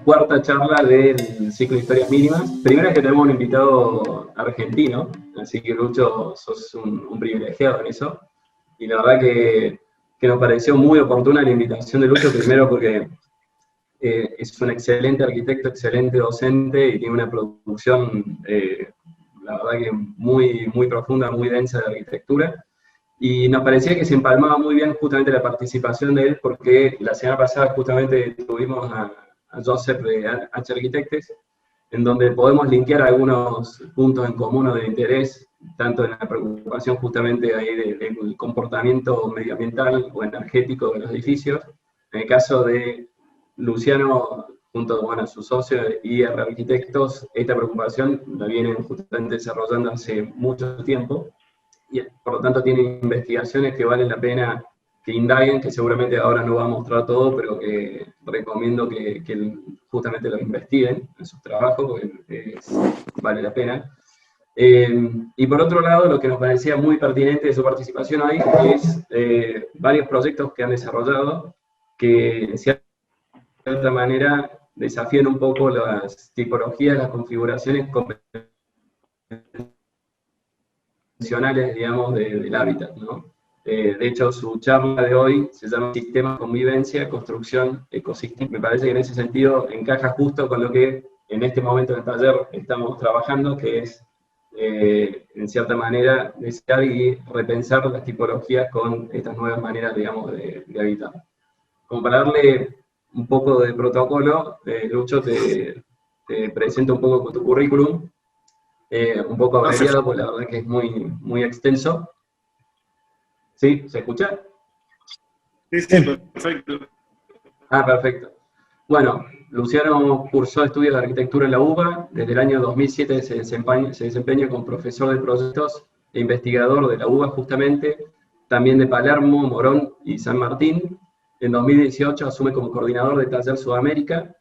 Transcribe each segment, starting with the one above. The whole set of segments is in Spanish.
cuarta charla del ciclo de Historias Mínimas. Primera es que tenemos un invitado argentino, así que Lucho, sos un privilegiado en eso. Y la verdad que nos pareció muy oportuna la invitación de Lucho, primero porque es un excelente arquitecto, excelente docente y tiene una producción, la verdad que muy, muy profunda, muy densa de arquitectura. Y nos parecía que se empalmaba muy bien justamente la participación de él, porque la semana pasada justamente tuvimos a Joseph de H Architectes, en donde podemos linkear algunos puntos en común o de interés, tanto en la preocupación justamente ahí del comportamiento medioambiental o energético de los edificios. En el caso de Luciano, junto a su socio IR Arquitectos, esta preocupación la vienen justamente desarrollando hace mucho tiempo, y por lo tanto tienen investigaciones que valen la pena que indaguen, que seguramente ahora no va a mostrar todo, pero que recomiendo que justamente lo investiguen en sus trabajos, porque vale la pena. Y por otro lado, lo que nos parecía muy pertinente de su participación ahí es varios proyectos que han desarrollado que, de cierta manera, desafían un poco las tipologías, las configuraciones convencionales, digamos, del hábitat, ¿no? De hecho, su charla de hoy se llama Sistema, Convivencia, Construcción, Ecosistema. Me parece que en ese sentido encaja justo con lo que en este momento del taller estamos trabajando, que es, en cierta manera, desear y repensar las tipologías con estas nuevas maneras, digamos, de habitar. Como para darle un poco de protocolo, Lucho, te presento un poco con tu currículum, un poco abreviado, porque la verdad que es muy, muy extenso. ¿Sí? ¿Se escucha? Sí, sí, perfecto. Ah, perfecto. Bueno, Luciano cursó estudios de arquitectura en la UBA. Desde el año 2007 se desempeña como profesor de proyectos e investigador de la UBA justamente, también de Palermo, Morón y San Martín. En 2018 asume como coordinador de Taller Sudamérica,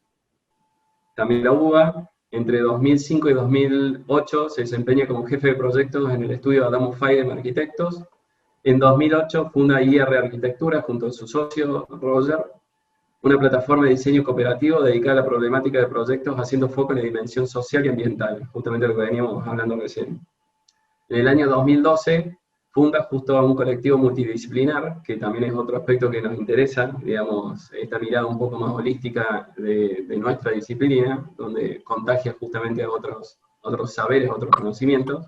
también la UBA. Entre 2005 y 2008 se desempeña como jefe de proyectos en el estudio Adamo Faidem Arquitectos. En 2008 funda IR Arquitectura junto a su socio Roger, una plataforma de diseño cooperativo dedicada a la problemática de proyectos haciendo foco en la dimensión social y ambiental, justamente lo que veníamos hablando recién. En el año 2012 funda justo a un colectivo multidisciplinar, que también es otro aspecto que nos interesa, digamos, esta mirada un poco más holística de nuestra disciplina, donde contagia justamente a otros saberes, otros conocimientos.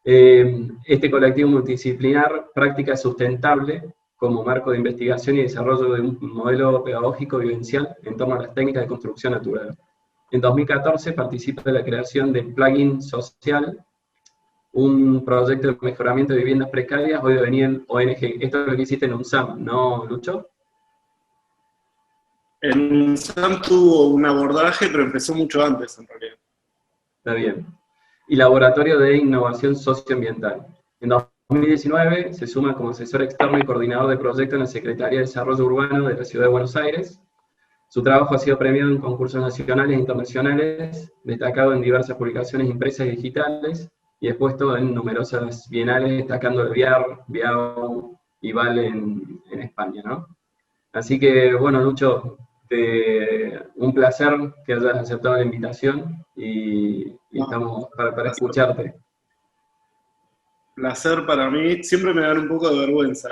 Este colectivo multidisciplinar, Práctica Sustentable, como marco de investigación y desarrollo de un modelo pedagógico vivencial en torno a las técnicas de construcción natural. En 2014 participa de la creación de Plugin Social, un proyecto de mejoramiento de viviendas precarias, hoy venía en ONG. Esto es lo que hiciste en UNSAM, ¿no, Lucho? En UNSAM tuvo un abordaje, pero empezó mucho antes, en realidad. Está bien. Y Laboratorio de Innovación Socioambiental. En 2019 se suma como asesor externo y coordinador de proyectos en la Secretaría de Desarrollo Urbano de la Ciudad de Buenos Aires. Su trabajo ha sido premiado en concursos nacionales e internacionales, destacado en diversas publicaciones impresas y digitales, y expuesto en numerosas bienales, destacando el BIAR, BIAU y VAL en España, ¿no? Así que, bueno, Lucho, un placer que hayas aceptado la invitación y estamos para escucharte. Placer para mí. Siempre me dan un poco de vergüenza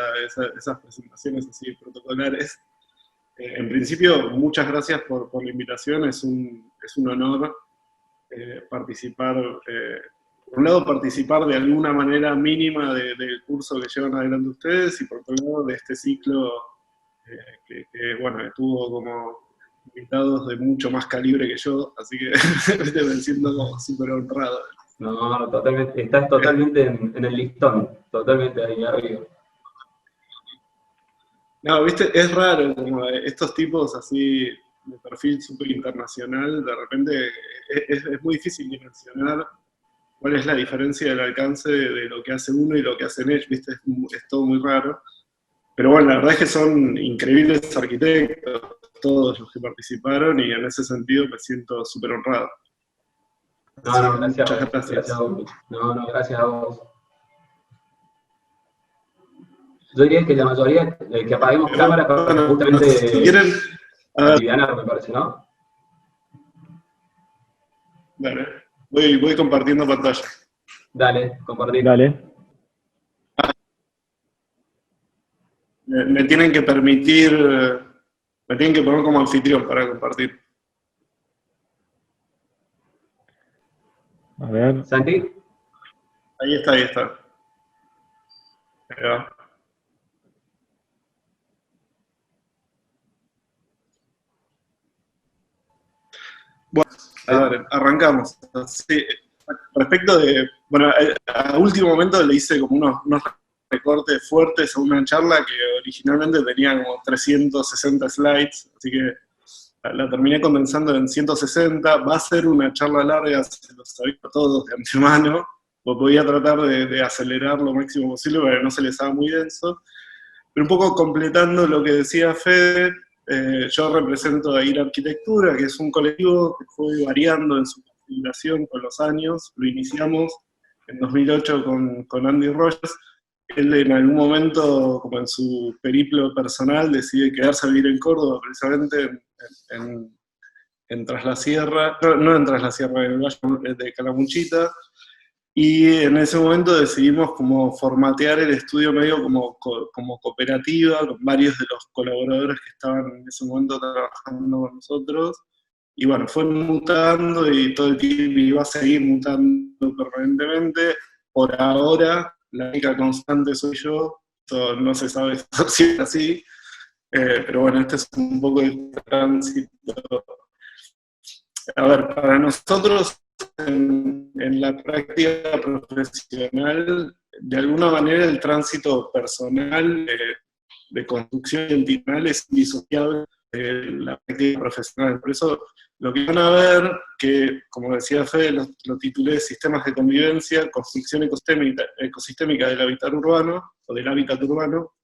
esas presentaciones así protocolares. En principio, muchas gracias por la invitación. Es un honor participar, por un lado participar de alguna manera mínima del curso que llevan adelante ustedes, y por otro lado de este ciclo que bueno, estuvo como invitados de mucho más calibre que yo, así que me siento como súper honrado. No, totalmente, estás totalmente en el listón, totalmente ahí arriba. No, viste, es raro, como estos tipos así de perfil súper internacional, de repente es muy difícil dimensionar cuál es la diferencia del alcance de lo que hace uno y lo que hacen ellos, viste, es todo muy raro. Pero bueno, la verdad es que son increíbles arquitectos, todos los que participaron, y en ese sentido me siento súper honrado. No, gracias Muchas a vos, gracias. gracias a vos. No, gracias a vos. Yo diría que la mayoría, que apaguemos cámaras para justamente si quieren, alivianar, me parece, ¿no? Dale. Voy compartiendo pantalla. Dale, compartir. Dale. Me tienen que permitir, me tienen que poner como anfitrión para compartir. A ver. Santi. Ahí está, ahí está. Ahí va. Bueno, a ver, arrancamos. Sí, respecto de, bueno, a último momento le hice como unos recortes fuertes a una charla que originalmente tenía como 360 slides, así que la terminé condensando en 160. Va a ser una charla larga, se los aviso a todos de antemano, porque voy a tratar de acelerar lo máximo posible para que no se les haga muy denso. Pero un poco completando lo que decía Fede, yo represento a IR Arquitectura, que es un colectivo que fue variando en su configuración con los años. Lo iniciamos en 2008 con Andy Rogers. Él en algún momento, como en su periplo personal, decide quedarse a vivir en Córdoba, precisamente en Tras la Sierra, no en Tras la Sierra, en el Valle de Calamuchita. Y en ese momento decidimos como formatear el estudio medio como cooperativa, con varios de los colaboradores que estaban en ese momento trabajando con nosotros. Y bueno, fue mutando y todo el tiempo iba a seguir mutando permanentemente. Por ahora, la única constante soy yo, esto no se sabe si es así, pero bueno, este es un poco el tránsito. A ver, para nosotros en la práctica profesional, de alguna manera el tránsito personal de construcción identitaria es indisociable de la práctica profesional. Por eso lo que van a ver, que como decía Fede, lo titulé Sistemas de Convivencia, Construcción Ecosistémica del Hábitat Urbano, o del Hábitat Urbano,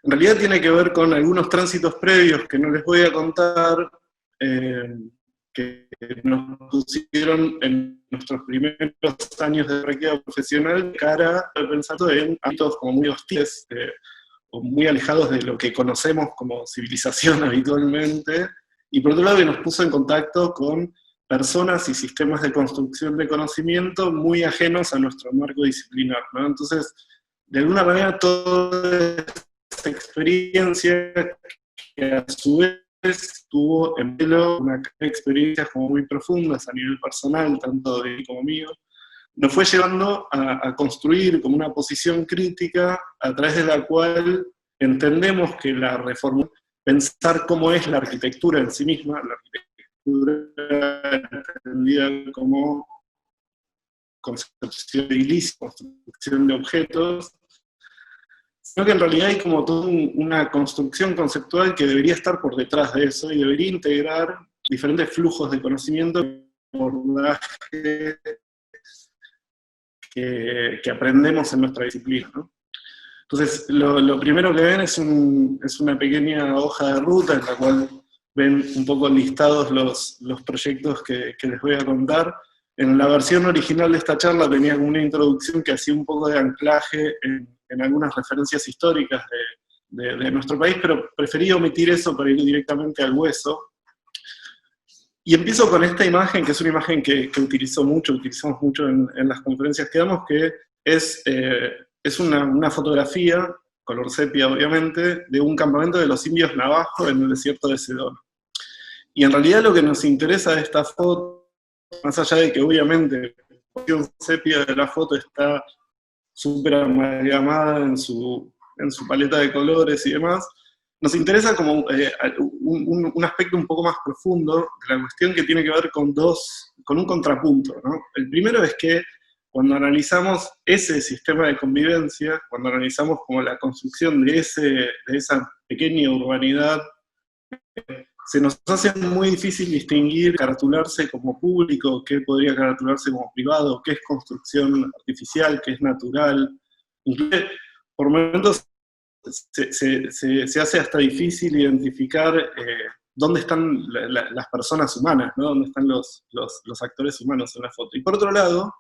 en realidad tiene que ver con algunos tránsitos previos que no les voy a contar, que nos pusieron en nuestros primeros años de práctica profesional cara al pensando en ámbitos como muy hostiles, o muy alejados de lo que conocemos como civilización habitualmente, y por otro lado que nos puso en contacto con personas y sistemas de construcción de conocimiento muy ajenos a nuestro marco disciplinar, ¿no? Entonces, de alguna manera, toda esta experiencia que a su vez tuvo en pelo una experiencias como muy profundas a nivel personal, tanto de él como mío, nos fue llevando a construir como una posición crítica a través de la cual entendemos que la reforma, pensar cómo es la arquitectura en sí misma, la arquitectura entendida como concepción de edilicio, construcción de objetos, sino que en realidad hay como toda una construcción conceptual que debería estar por detrás de eso y debería integrar diferentes flujos de conocimiento que aprendemos en nuestra disciplina, ¿no? Entonces, lo primero que ven es una pequeña hoja de ruta en la cual ven un poco listados los proyectos que les voy a contar. En la versión original de esta charla tenía como una introducción que hacía un poco de anclaje en algunas referencias históricas de nuestro país, pero preferí omitir eso para ir directamente al hueso. Y empiezo con esta imagen, que es una imagen que utilizamos mucho en las conferencias que damos, que es una fotografía, color sepia obviamente, de un campamento de los indios navajo en el desierto de Sedona. Y en realidad lo que nos interesa de esta foto, más allá de que obviamente la posición sepia de la foto está súper amalgamada en su paleta de colores y demás, nos interesa como un aspecto un poco más profundo de la cuestión que tiene que ver con un contrapunto, ¿no? El primero es que cuando analizamos ese sistema de convivencia, cuando analizamos como la construcción de esa pequeña urbanidad, se nos hace muy difícil distinguir, caratularse como público, qué podría caratularse como privado, qué es construcción artificial, qué es natural. Incluso, por momentos, se hace hasta difícil identificar dónde están las personas humanas, ¿no? Dónde están los actores humanos en la foto. Y por otro lado,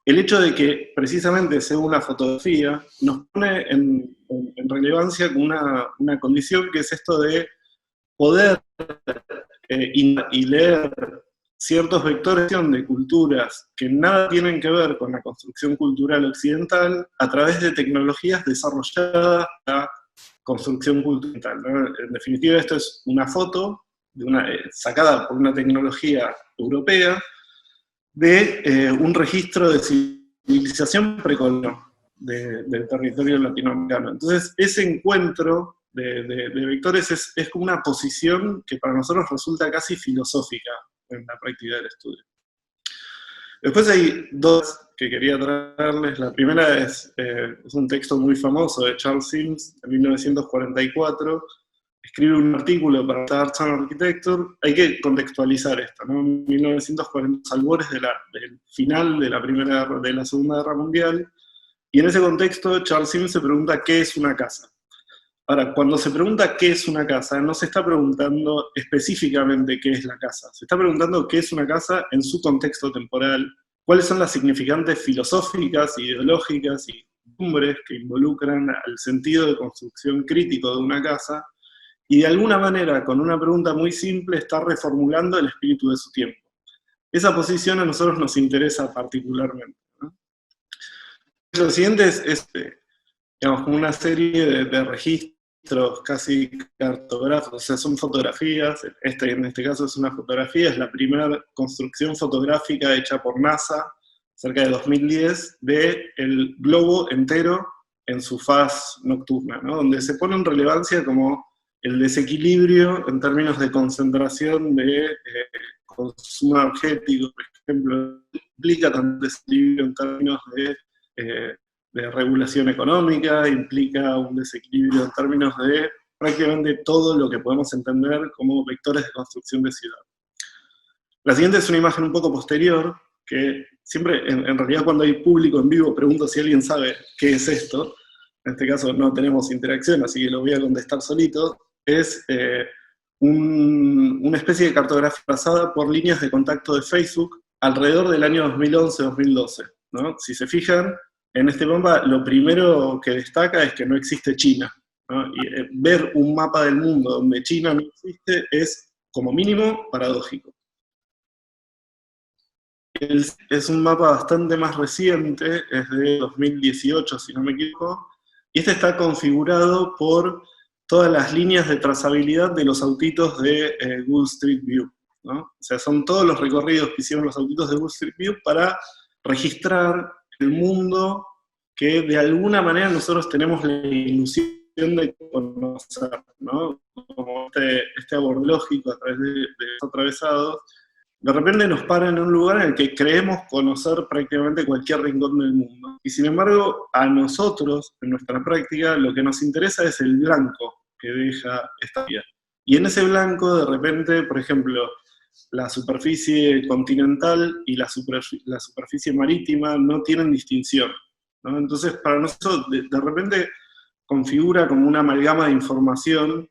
el hecho de que precisamente sea una fotografía nos pone en relevancia con una condición que es esto de poder y leer ciertos vectores de culturas que nada tienen que ver con la construcción cultural occidental a través de tecnologías desarrolladas para construcción cultural, ¿no? En definitiva, esto es una foto sacada por una tecnología europea de un registro de civilización precolombina del territorio latinoamericano. Entonces, ese encuentro de vectores es como una posición que para nosotros resulta casi filosófica en la práctica del estudio. Después hay dos que quería traerles. La primera es un texto muy famoso de Charles Sims, de 1944. Escribe un artículo para Arts and Architecture. Hay que contextualizar esto, ¿no? En 1940, los albores del final de la Segunda Guerra Mundial, y en ese contexto Charles Sims se pregunta qué es una casa. Ahora, cuando se pregunta qué es una casa, no se está preguntando específicamente qué es la casa, se está preguntando qué es una casa en su contexto temporal, cuáles son las significantes filosóficas, ideológicas y costumbres que involucran al sentido de construcción crítico de una casa, y de alguna manera, con una pregunta muy simple, está reformulando el espíritu de su tiempo. Esa posición a nosotros nos interesa particularmente, ¿no? Lo siguiente es digamos, como una serie de registros casi cartográficos, o sea, son fotografías. En este caso es una fotografía, es la primera construcción fotográfica hecha por NASA, cerca de 2010, del globo entero en su faz nocturna, ¿no? Donde se pone en relevancia como el desequilibrio en términos de concentración de consumo energético, por ejemplo, implica también desequilibrio en términos de regulación económica, implica un desequilibrio en términos de prácticamente todo lo que podemos entender como vectores de construcción de ciudad. La siguiente es una imagen un poco posterior, que siempre, en realidad cuando hay público en vivo, pregunto si alguien sabe qué es esto. En este caso no tenemos interacción, así que lo voy a contestar solito. Es una especie de cartografía basada por líneas de contacto de Facebook alrededor del año 2011-2012, ¿no? Si se fijan, en este mapa lo primero que destaca es que no existe China, ¿no? Y ver un mapa del mundo donde China no existe es, como mínimo, paradójico. Es un mapa bastante más reciente, es de 2018, si no me equivoco, y este está configurado por todas las líneas de trazabilidad de los autitos de Google Street View, ¿no? O sea, son todos los recorridos que hicieron los autitos de Google Street View para registrar el mundo que de alguna manera nosotros tenemos la ilusión de conocer, ¿no? Como este árbol lógico a través de los atravesados, de repente nos para en un lugar en el que creemos conocer prácticamente cualquier rincón del mundo. Y sin embargo, a nosotros, en nuestra práctica, lo que nos interesa es el blanco que deja esta vía. Y en ese blanco, de repente, por ejemplo, la superficie continental y la superficie marítima no tienen distinción, ¿no? Entonces, para nosotros, de repente, configura como una amalgama de información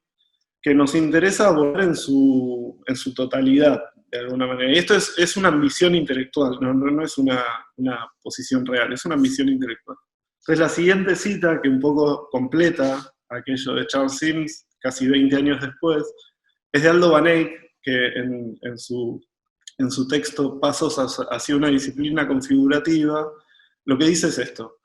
que nos interesa abordar en su totalidad, de alguna manera. Y esto es una ambición intelectual, no es una posición real, es una ambición intelectual. Entonces, la siguiente cita, que un poco completa aquello de Charles Sims, casi 20 años después, es de Aldo Van Eyck, que en su texto Pasos hacia una disciplina configurativa, lo que dice es esto: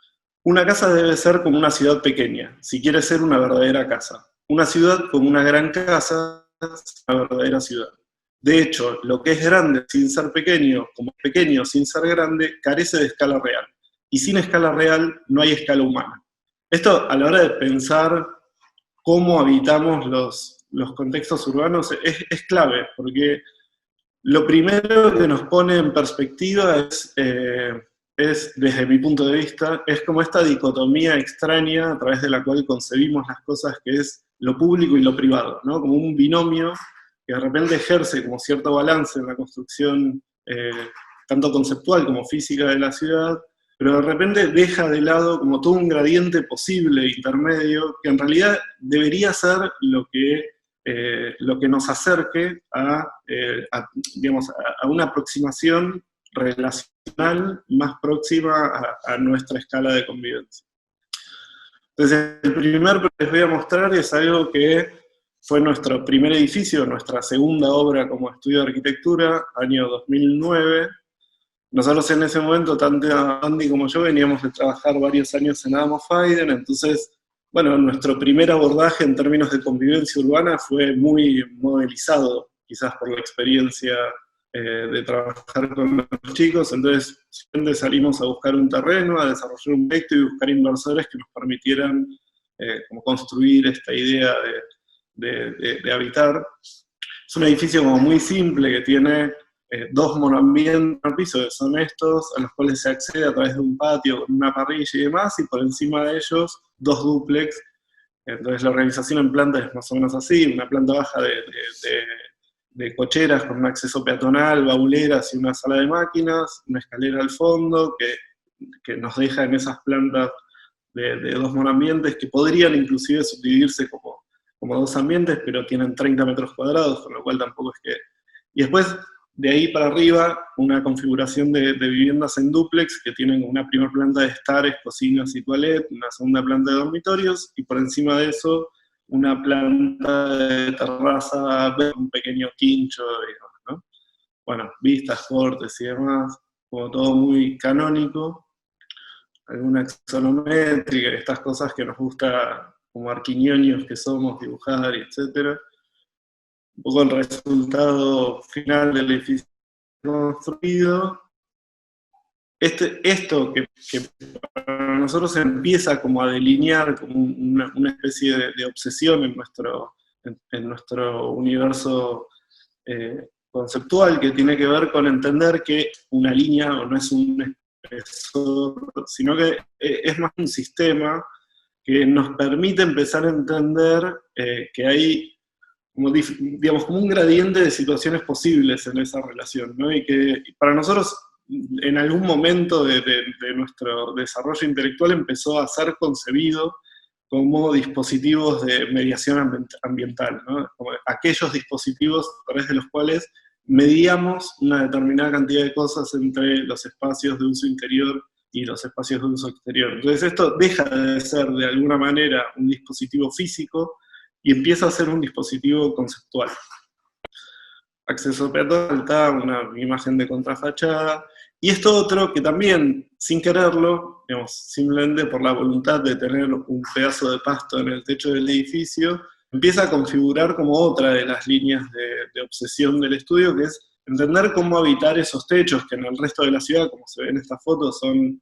una casa debe ser como una ciudad pequeña, si quiere ser una verdadera casa. Una ciudad como una gran casa es una verdadera ciudad. De hecho, lo que es grande sin ser pequeño, como pequeño sin ser grande, carece de escala real. Y sin escala real no hay escala humana. Esto, a la hora de pensar cómo habitamos los contextos urbanos, es clave, porque lo primero que nos pone en perspectiva es, desde mi punto de vista, es como esta dicotomía extraña a través de la cual concebimos las cosas, que es lo público y lo privado, ¿no? Como un binomio que de repente ejerce como cierto balance en la construcción tanto conceptual como física de la ciudad, pero de repente deja de lado como todo un gradiente posible intermedio, que en realidad debería ser lo que nos acerque digamos, a una aproximación relacional más próxima a nuestra escala de convivencia. Entonces, el primero que les voy a mostrar es algo que fue nuestro primer edificio, nuestra segunda obra como estudio de arquitectura, año 2009. Nosotros en ese momento, tanto Andy como yo, veníamos de trabajar varios años en Adamo Fiden, entonces, bueno, nuestro primer abordaje en términos de convivencia urbana fue muy modelizado, quizás por la experiencia de trabajar con los chicos, entonces siempre salimos a buscar un terreno, a desarrollar un proyecto y buscar inversores que nos permitieran como construir esta idea de habitar. Es un edificio como muy simple que tiene dos monoambientes al piso, que son estos, a los cuales se accede a través de un patio con una parrilla y demás, y por encima de ellos dos dúplex. Entonces la organización en planta es más o menos así, una planta baja de cocheras con un acceso peatonal, bauleras y una sala de máquinas, una escalera al fondo que nos deja en esas plantas de dos monoambientes que podrían inclusive subdividirse como dos ambientes, pero tienen 30 metros cuadrados, con lo cual tampoco es que... Y después, de ahí para arriba, una configuración de viviendas en dúplex que tienen una primera planta de estares, cocinas y toilet, una segunda planta de dormitorios, y por encima de eso, una planta de terraza, un pequeño quincho, digamos, ¿no? Bueno, vistas, cortes y demás, como todo muy canónico, alguna axonométrica, estas cosas que nos gusta como arquiñoños que somos, dibujar, y etcétera. Un poco el resultado final del edificio construido. Esto que para nosotros empieza como a delinear como una especie de obsesión en nuestro universo conceptual, que tiene que ver con entender que una línea no es un espesor, sino que es más un sistema que nos permite empezar a entender que hay como, digamos, como un gradiente de situaciones posibles en esa relación, ¿no? Y que para nosotros, en algún momento de nuestro desarrollo intelectual, empezó a ser concebido como dispositivos de mediación ambiental, ¿no? Como aquellos dispositivos a través de los cuales medíamos una determinada cantidad de cosas entre los espacios de uso interior y los espacios de uso exterior. Entonces esto deja de ser de alguna manera un dispositivo físico y empieza a ser un dispositivo conceptual. Acceso peatonal, está una imagen de contrafachada, y esto otro que también, sin quererlo, digamos, simplemente por la voluntad de tener un pedazo de pasto en el techo del edificio, empieza a configurar como otra de las líneas de obsesión del estudio, que es entender cómo habitar esos techos que en el resto de la ciudad, como se ve en esta foto, son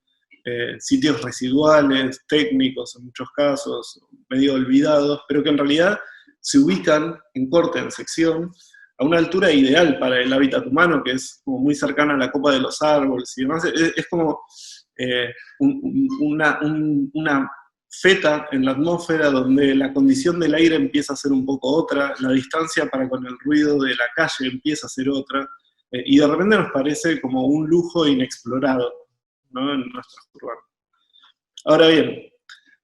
sitios residuales, técnicos en muchos casos, medio olvidados, pero que en realidad se ubican en corte, en sección, a una altura ideal para el hábitat humano, que es como muy cercana a la copa de los árboles y demás. Es como una feta en la atmósfera donde la condición del aire empieza a ser un poco otra, la distancia para con el ruido de la calle empieza a ser otra, y de repente nos parece como un lujo inexplorado, ¿no? En nuestros urbanos. Ahora bien,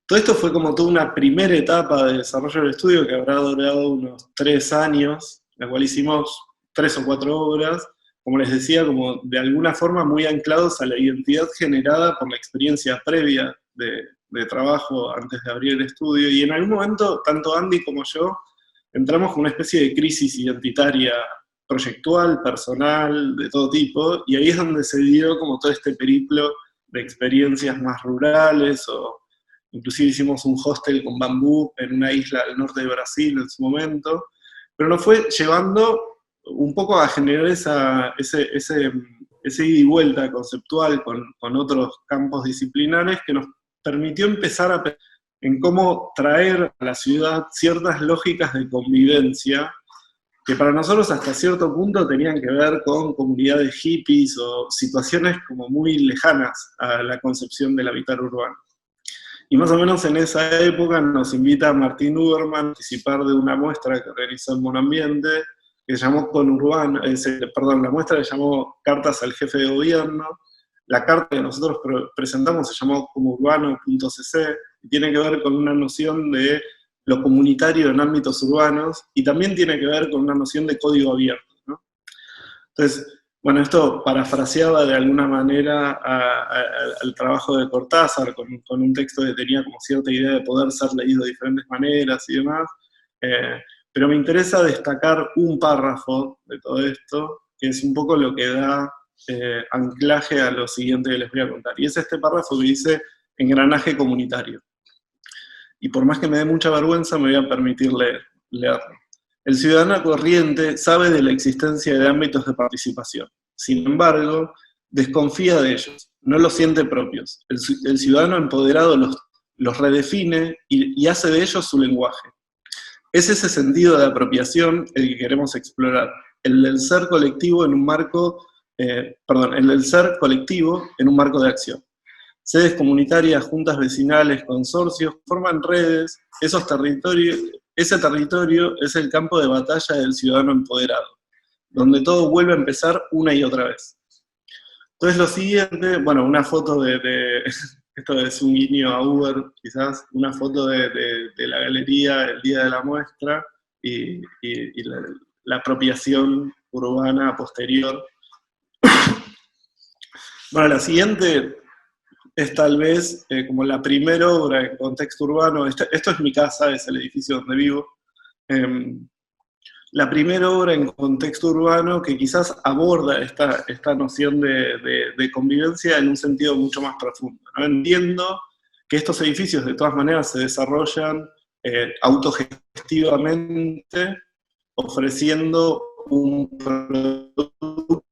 todo esto fue como toda una primera etapa de desarrollo del estudio que habrá durado unos 3 años, en la cual hicimos 3 o 4 obras, como les decía, como de alguna forma muy anclados a la identidad generada por la experiencia previa de trabajo antes de abrir el estudio, y en algún momento, tanto Andy como yo, entramos con una especie de crisis identitaria proyectual, personal, de todo tipo, y ahí es donde se dio como todo este periplo de experiencias más rurales, o inclusive hicimos un hostel con bambú en una isla al norte de Brasil en su momento, pero nos fue llevando un poco a generar ese ida y vuelta conceptual con otros campos disciplinares que nos permitió empezar a pensar en cómo traer a la ciudad ciertas lógicas de convivencia que para nosotros hasta cierto punto tenían que ver con comunidades hippies o situaciones como muy lejanas a la concepción del habitar urbano. Y más o menos en esa época nos invita Martín Uberman a participar de una muestra que realizó en Monambiente, que se llamó Conurbano, la muestra se llamó Cartas al Jefe de Gobierno. La carta que nosotros presentamos se llamó comurbano.cc, y tiene que ver con una noción de lo comunitario en ámbitos urbanos, y también tiene que ver con una noción de código abierto, ¿no? Entonces, bueno, esto parafraseaba de alguna manera al trabajo de Cortázar, con un texto que tenía como cierta idea de poder ser leído de diferentes maneras y demás, pero pero me interesa destacar un párrafo de todo esto, que es un poco lo que da anclaje a lo siguiente que les voy a contar. Y es este párrafo que dice engranaje comunitario. Y por más que me dé mucha vergüenza, me voy a permitir leerlo. El ciudadano corriente sabe de la existencia de ámbitos de participación. Sin embargo, desconfía de ellos, no los siente propios. El ciudadano empoderado los redefine y hace de ellos su lenguaje. Es ese sentido de apropiación el que queremos explorar, el del ser colectivo en un marco, el del ser colectivo en un marco de acción. Sedes comunitarias, juntas vecinales, consorcios, forman redes, ese territorio es el campo de batalla del ciudadano empoderado, donde todo vuelve a empezar una y otra vez. Entonces lo siguiente, bueno, una foto esto es un guiño a Uber, quizás, una foto de la galería el día de la muestra y la apropiación urbana posterior. Bueno, la siguiente es tal vez como la primera obra en contexto urbano. Esto es mi casa, es el edificio donde vivo. La primera obra en contexto urbano que quizás aborda esta noción de convivencia en un sentido mucho más profundo, ¿no? Entiendo que estos edificios de todas maneras se desarrollan autogestivamente, ofreciendo un producto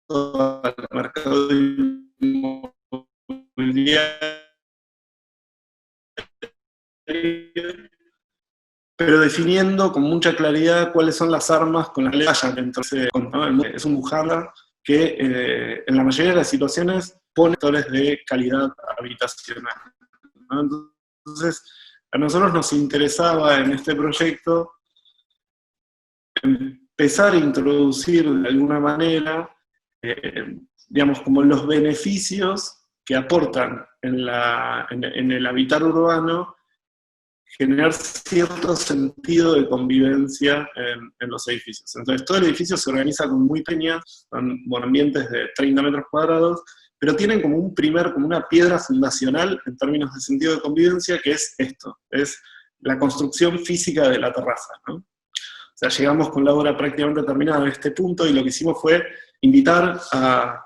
al mercado inmobiliario, pero definiendo con mucha claridad cuáles son las armas con las que le vayan. Entonces, es un bujanda que en la mayoría de las situaciones pone factores de calidad habitacional, ¿no? Entonces, a nosotros nos interesaba en este proyecto empezar a introducir de alguna manera, digamos, como los beneficios que aportan en el habitar urbano, generar cierto sentido de convivencia en los edificios. Entonces todo el edificio se organiza con muy pequeñas, con ambientes de 30 metros cuadrados, pero tienen como una piedra fundacional en términos de sentido de convivencia, que es esto, es la construcción física de la terraza, ¿no? O sea, llegamos con la obra prácticamente terminada a este punto y lo que hicimos fue invitar a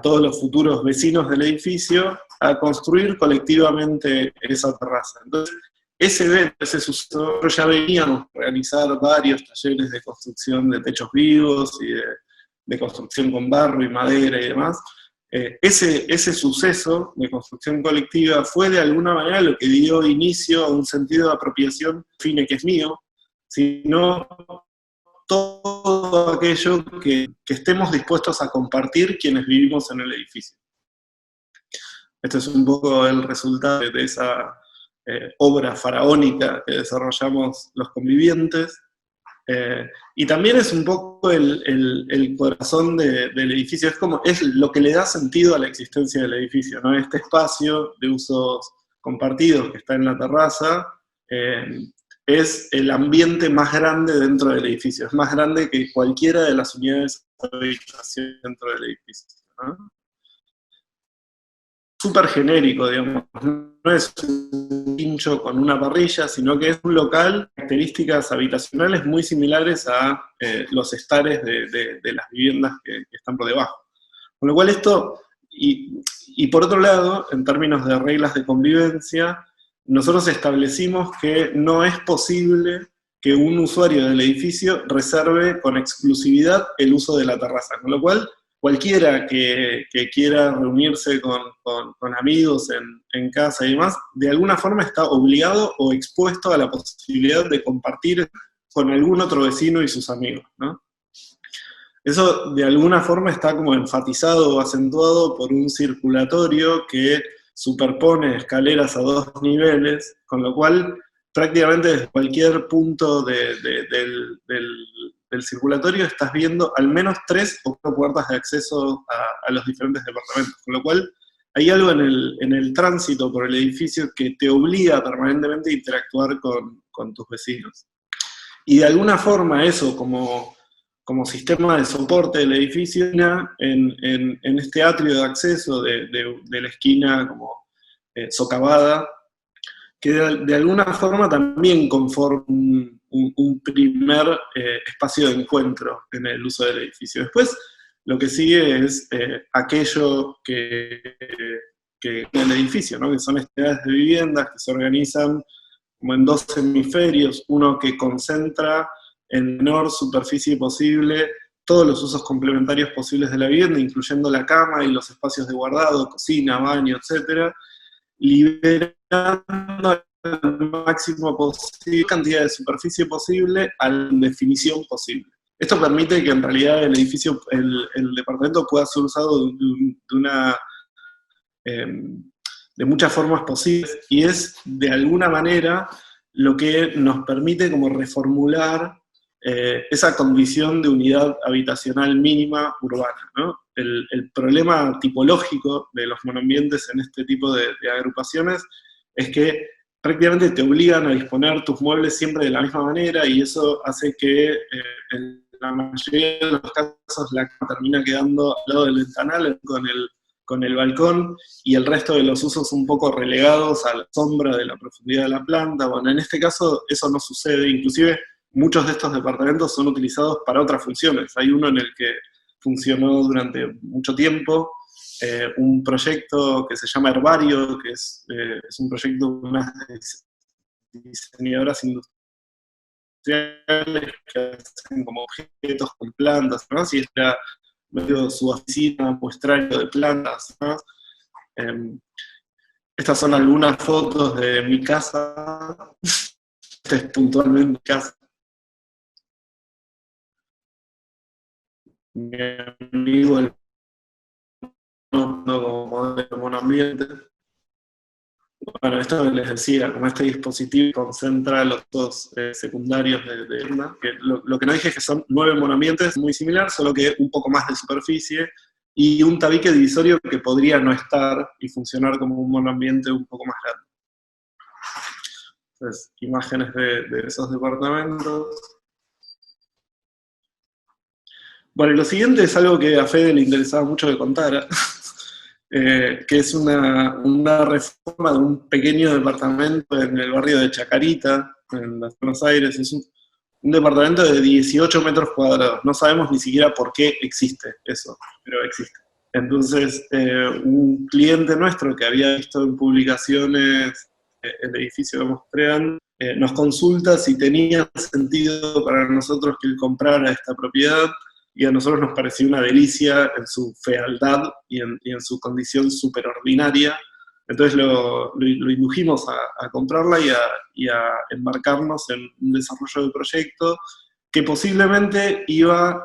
todos los futuros vecinos del edificio a construir colectivamente esa terraza. Entonces, ese suceso, ya veníamos a realizar varios talleres de construcción de techos vivos y de construcción con barro y madera y demás. Ese suceso de construcción colectiva fue de alguna manera lo que dio inicio a un sentido de apropiación, fine que es mío, sino todo aquello que estemos dispuestos a compartir quienes vivimos en el edificio. Este es un poco el resultado de esa obra faraónica que desarrollamos los convivientes, y también es un poco el corazón del edificio, es lo que le da sentido a la existencia del edificio, ¿no? Este espacio de usos compartidos que está en la terraza es el ambiente más grande dentro del edificio, es más grande que cualquiera de las unidades de habitación dentro del edificio, ¿no? Súper genérico, digamos, no es un pincho con una parrilla, sino que es un local, características habitacionales muy similares a los estares de las viviendas que están por debajo. Con lo cual esto, y por otro lado, en términos de reglas de convivencia, nosotros establecimos que no es posible que un usuario del edificio reserve con exclusividad el uso de la terraza, con lo cual cualquiera que quiera reunirse con amigos en casa y demás, de alguna forma está obligado o expuesto a la posibilidad de compartir con algún otro vecino y sus amigos, ¿no? Eso de alguna forma está como enfatizado o acentuado por un circulatorio que superpone escaleras a 2 niveles, con lo cual prácticamente desde cualquier punto del circulatorio estás viendo al menos 3 o 4 puertas de acceso a los diferentes departamentos, con lo cual hay algo en el tránsito por el edificio que te obliga permanentemente a interactuar con tus vecinos. Y de alguna forma eso, como sistema de soporte del edificio, en este atrio de acceso de la esquina como socavada, que de alguna forma también conforma un primer espacio de encuentro en el uso del edificio. Después, lo que sigue es aquello que en el edificio, ¿no? Que son unidades de viviendas que se organizan como en dos hemisferios, uno que concentra en menor superficie posible todos los usos complementarios posibles de la vivienda, incluyendo la cama y los espacios de guardado, cocina, baño, etc., liberando al máximo posible cantidad de superficie posible a la definición posible. Esto permite que en realidad el edificio, el departamento pueda ser usado de muchas formas posibles, y es de alguna manera lo que nos permite como reformular esa condición de unidad habitacional mínima urbana, ¿no? El problema tipológico de los monoambientes en este tipo de agrupaciones es que prácticamente te obligan a disponer tus muebles siempre de la misma manera, y eso hace que en la mayoría de los casos la cama termina quedando al lado del ventanal con el balcón, y el resto de los usos un poco relegados a la sombra de la profundidad de la planta. Bueno, en este caso eso no sucede, inclusive muchos de estos departamentos son utilizados para otras funciones. Hay uno en el que funcionó durante mucho tiempo un proyecto que se llama Herbario, que es un proyecto de unas diseñadoras industriales que hacen como objetos con plantas, ¿no? Y está medio su oficina, muestrario de plantas, ¿no? Estas son algunas fotos de mi casa. Esta es puntualmente mi casa. Mi amigo, el como modelo monoambiente. Bueno, esto les decía, como este dispositivo concentra los dos secundarios de una, que lo que no dije es que son 9 monoambientes, muy similar, solo que un poco más de superficie, y un tabique divisorio que podría no estar y funcionar como un monoambiente un poco más grande. Entonces, imágenes de esos departamentos. Bueno, y lo siguiente es algo que a Fede le interesaba mucho que contara, que es una reforma de un pequeño departamento en el barrio de Chacarita, en Buenos Aires. Es un departamento de 18 metros cuadrados. No sabemos ni siquiera por qué existe eso, pero existe. Entonces, un cliente nuestro que había visto en publicaciones el edificio que mostraban, nos consulta si tenía sentido para nosotros que él comprara esta propiedad, y a nosotros nos pareció una delicia en su fealdad y en su condición superordinaria. Entonces lo indujimos a comprarla y a embarcarnos en un desarrollo de proyecto que posiblemente iba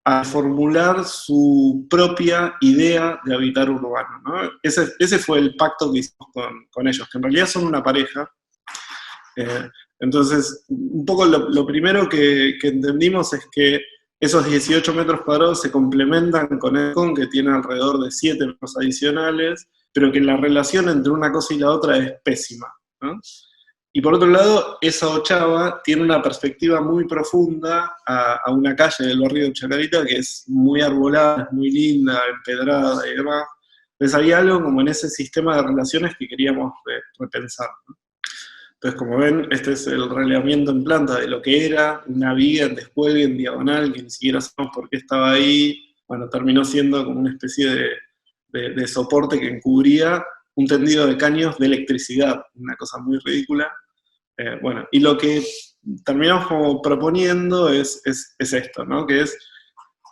a formular su propia idea de habitar urbano, ¿no? Ese fue el pacto que hicimos con ellos, que en realidad son una pareja. Entonces, un poco lo primero que entendimos es que esos 18 metros cuadrados se complementan con el balcón, que tiene alrededor de 7 metros adicionales, pero que la relación entre una cosa y la otra es pésima, ¿no? Y por otro lado, esa ochava tiene una perspectiva muy profunda a una calle del barrio de Chacarita que es muy arbolada, es muy linda, empedrada y demás. Entonces había algo como en ese sistema de relaciones que queríamos repensar, ¿no? Entonces, como ven, este es el relevamiento en planta de lo que era una viga en descuelgue, en diagonal, que ni siquiera sabemos por qué estaba ahí. Bueno, terminó siendo como una especie de soporte que encubría un tendido de caños de electricidad, una cosa muy ridícula. Bueno, y lo que terminamos como proponiendo es esto, ¿no? Que es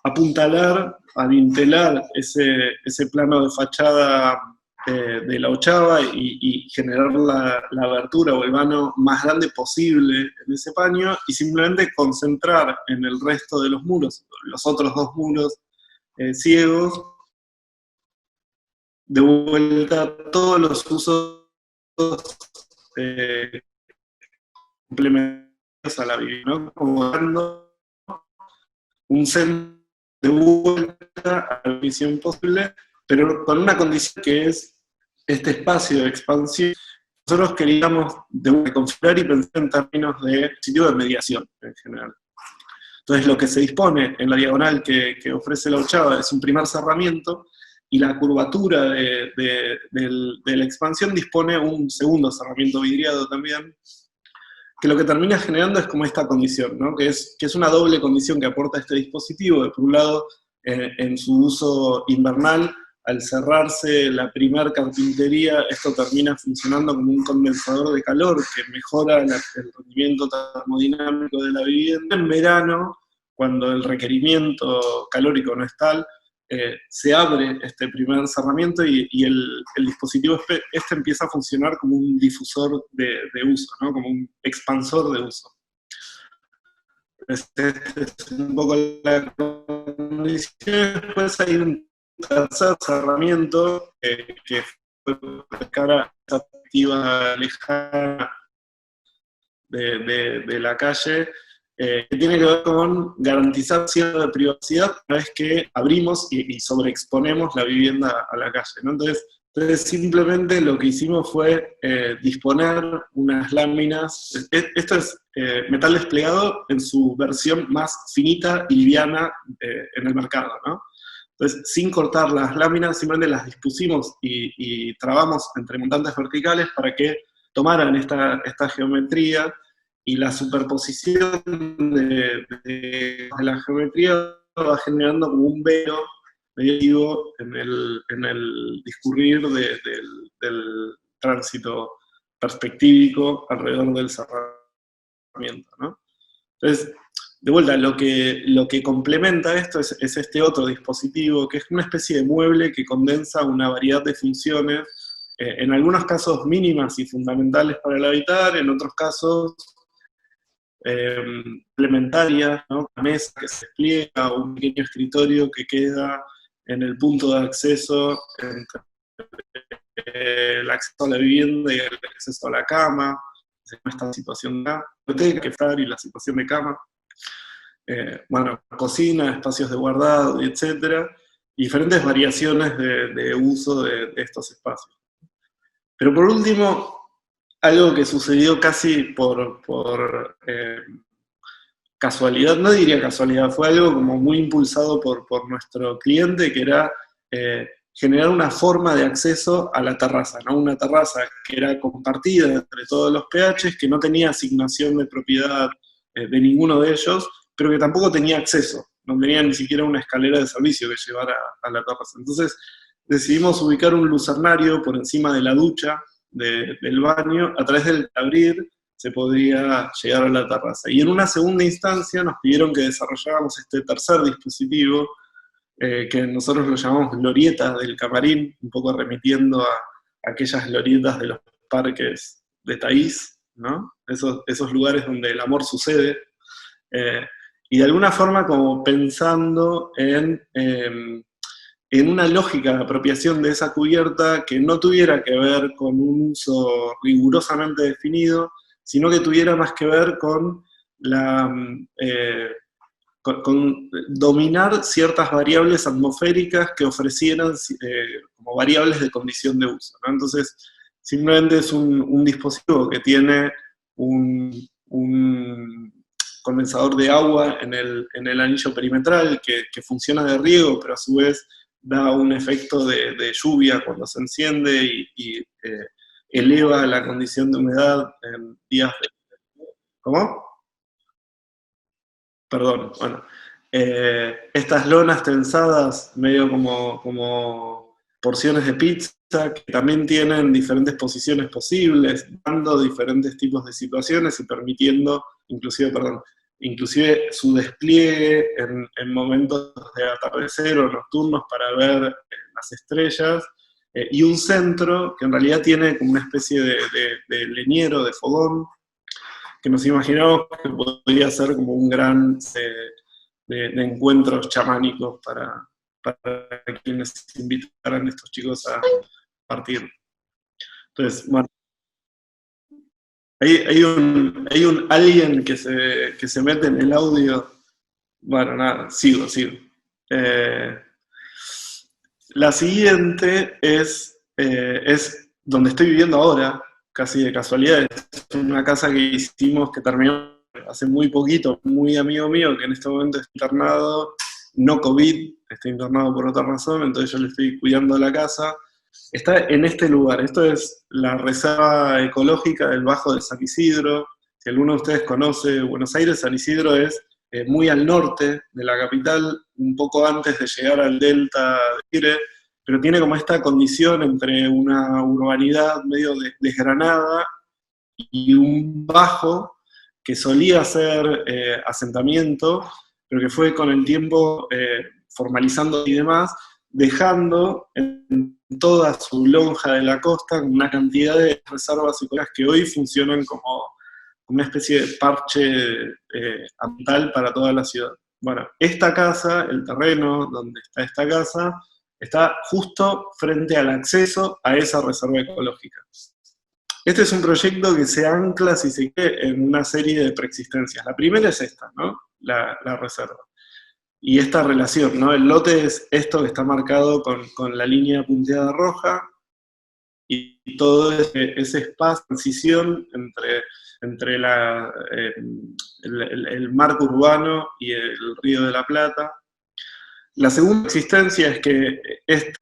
apuntalar, adintelar ese plano de fachada de la ochava y generar la abertura o el vano más grande posible en ese paño, y simplemente concentrar en el resto de los muros, los otros 2 muros ciegos, de vuelta todos los usos complementarios a la vivienda, ¿no? Como dando un centro de vuelta a la visión posible, pero con una condición que es este espacio de expansión. Nosotros queríamos configurar y pensar en términos de sitio de mediación en general. Entonces lo que se dispone en la diagonal que ofrece la ochava es un primer cerramiento, y la curvatura de la expansión dispone un segundo cerramiento vidriado también, que lo que termina generando es como esta condición, ¿no? Que es una doble condición que aporta este dispositivo. De por un lado, en su uso invernal, al cerrarse la primer carpintería, esto termina funcionando como un condensador de calor que mejora el rendimiento termodinámico de la vivienda. En verano, cuando el requerimiento calórico no es tal, se abre este primer cerramiento y el dispositivo este empieza a funcionar como un difusor de uso, ¿no? Como un expansor de uso. Este es un poco la condición. Después hay un tercer cerramiento que fue de cara a esa perspectiva lejana de la calle, que tiene que ver con garantizar cierta privacidad una vez que abrimos y sobreexponemos la vivienda a la calle, ¿no? Entonces simplemente lo que hicimos fue disponer unas láminas. Esto es metal desplegado en su versión más finita y liviana en el mercado, ¿no? Entonces, sin cortar las láminas, simplemente las dispusimos y trabamos entre montantes verticales para que tomaran esta geometría, y la superposición de la geometría va generando como un velo negativo en el discurrir del tránsito perspectívico alrededor del cerramiento, ¿no? Entonces, de vuelta, lo que complementa esto es este otro dispositivo, que es una especie de mueble que condensa una variedad de funciones, en algunos casos mínimas y fundamentales para el habitar, en otros casos complementarias, ¿no? Una mesa que se despliega, un pequeño escritorio que queda en el punto de acceso entre el acceso a la vivienda y el acceso a la cama, esta situación de biblioteca y la situación de cama. Bueno, cocina, espacios de guardado, etcétera, y diferentes variaciones de uso de estos espacios. Pero por último, algo que sucedió casi por casualidad, no diría casualidad, fue algo como muy impulsado por nuestro cliente, que era generar una forma de acceso a la terraza, ¿no? Una terraza que era compartida entre todos los PHs, que no tenía asignación de propiedad de ninguno de ellos, pero que tampoco tenía acceso, no tenía ni siquiera una escalera de servicio que llevara a la terraza. Entonces decidimos ubicar un lucernario por encima de la ducha del baño, a través del que abrir se podría llegar a la terraza. Y en una segunda instancia nos pidieron que desarrolláramos este tercer dispositivo, que nosotros lo llamamos glorieta del camarín, un poco remitiendo a aquellas glorietas de los parques de Taís, ¿no? Esos lugares donde el amor sucede, y de alguna forma como pensando en una lógica de apropiación de esa cubierta que no tuviera que ver con un uso rigurosamente definido, sino que tuviera más que ver con con dominar ciertas variables atmosféricas que ofrecieran como variables de condición de uso, ¿no? Entonces, simplemente es un dispositivo que tiene un condensador de agua en el anillo perimetral que funciona de riego, pero a su vez da un efecto de lluvia cuando se enciende y eleva la condición de humedad en días de... ¿Cómo? Perdón, bueno. Estas lonas tensadas, medio como porciones de pizza, que también tienen diferentes posiciones posibles, dando diferentes tipos de situaciones y permitiendo, inclusive su despliegue en momentos de atardecer o nocturnos para ver las estrellas, y un centro que en realidad tiene como una especie de leñero, de fogón, que nos imaginamos que podría ser como un gran de encuentros chamánicos para quienes invitaran a estos chicos a partir. Entonces, bueno, hay un alien que se mete en el audio. Bueno, nada, sigo. La siguiente es donde estoy viviendo ahora, casi de casualidad. Es una casa que hicimos, que terminó hace muy poquito, muy amigo mío, que en este momento está internado, no COVID, está internado por otra razón, entonces yo le estoy cuidando la casa. Está en este lugar. Esto es la reserva ecológica del Bajo de San Isidro, Si alguno de ustedes conoce Buenos Aires, San Isidro es muy al norte de la capital, un poco antes de llegar al delta de Tigre, pero tiene como esta condición entre una urbanidad medio desgranada y un bajo que solía ser asentamiento, pero que fue con el tiempo formalizando y demás, dejando en toda su lonja de la costa una cantidad de reservas ecológicas que hoy funcionan como una especie de parche ambiental para toda la ciudad. Bueno, esta casa, el terreno donde está esta casa, está justo frente al acceso a esa reserva ecológica. Este es un proyecto que se ancla, si se quiere, en una serie de preexistencias. La primera es esta, ¿no? La reserva. Y esta relación, ¿no? El lote es esto que está marcado con la línea punteada roja, y todo ese espacio, transición entre el marco urbano y el Río de la Plata. La segunda existencia es que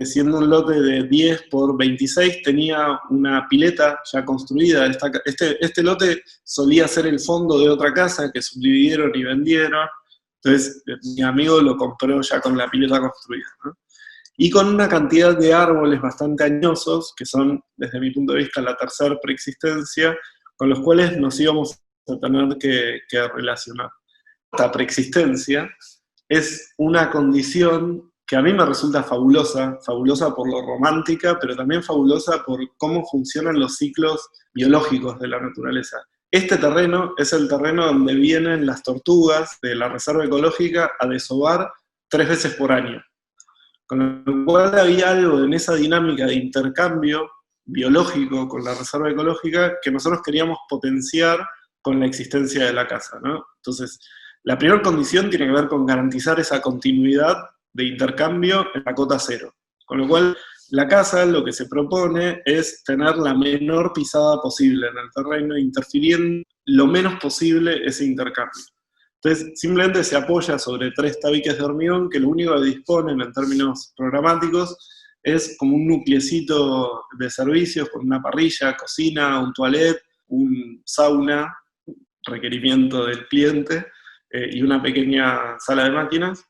siendo un lote de 10 por 26, tenía una pileta ya construida. Este lote solía ser el fondo de otra casa que subdividieron y vendieron. Entonces, mi amigo lo compró ya con la pileta construida, ¿no? Y con una cantidad de árboles bastante añosos, que son, desde mi punto de vista, la tercera preexistencia, con los cuales nos íbamos a tener que relacionar. Esta preexistencia es una condición que a mí me resulta fabulosa, fabulosa por lo romántica, pero también fabulosa por cómo funcionan los ciclos biológicos de la naturaleza. Este terreno es el terreno donde vienen las tortugas de la reserva ecológica a desovar 3 veces por año. Con lo cual había algo en esa dinámica de intercambio biológico con la reserva ecológica que nosotros queríamos potenciar con la existencia de la casa, ¿no? Entonces, la primera condición tiene que ver con garantizar esa continuidad de intercambio en la cota cero. Con lo cual, la casa lo que se propone es tener la menor pisada posible en el terreno, interfiriendo lo menos posible ese intercambio. Entonces, simplemente se apoya sobre 3 tabiques de hormigón que lo único que disponen en términos programáticos es como un nuclecito de servicios con una parrilla, cocina, un toilet, un sauna, requerimiento del cliente, y una pequeña sala de máquinas,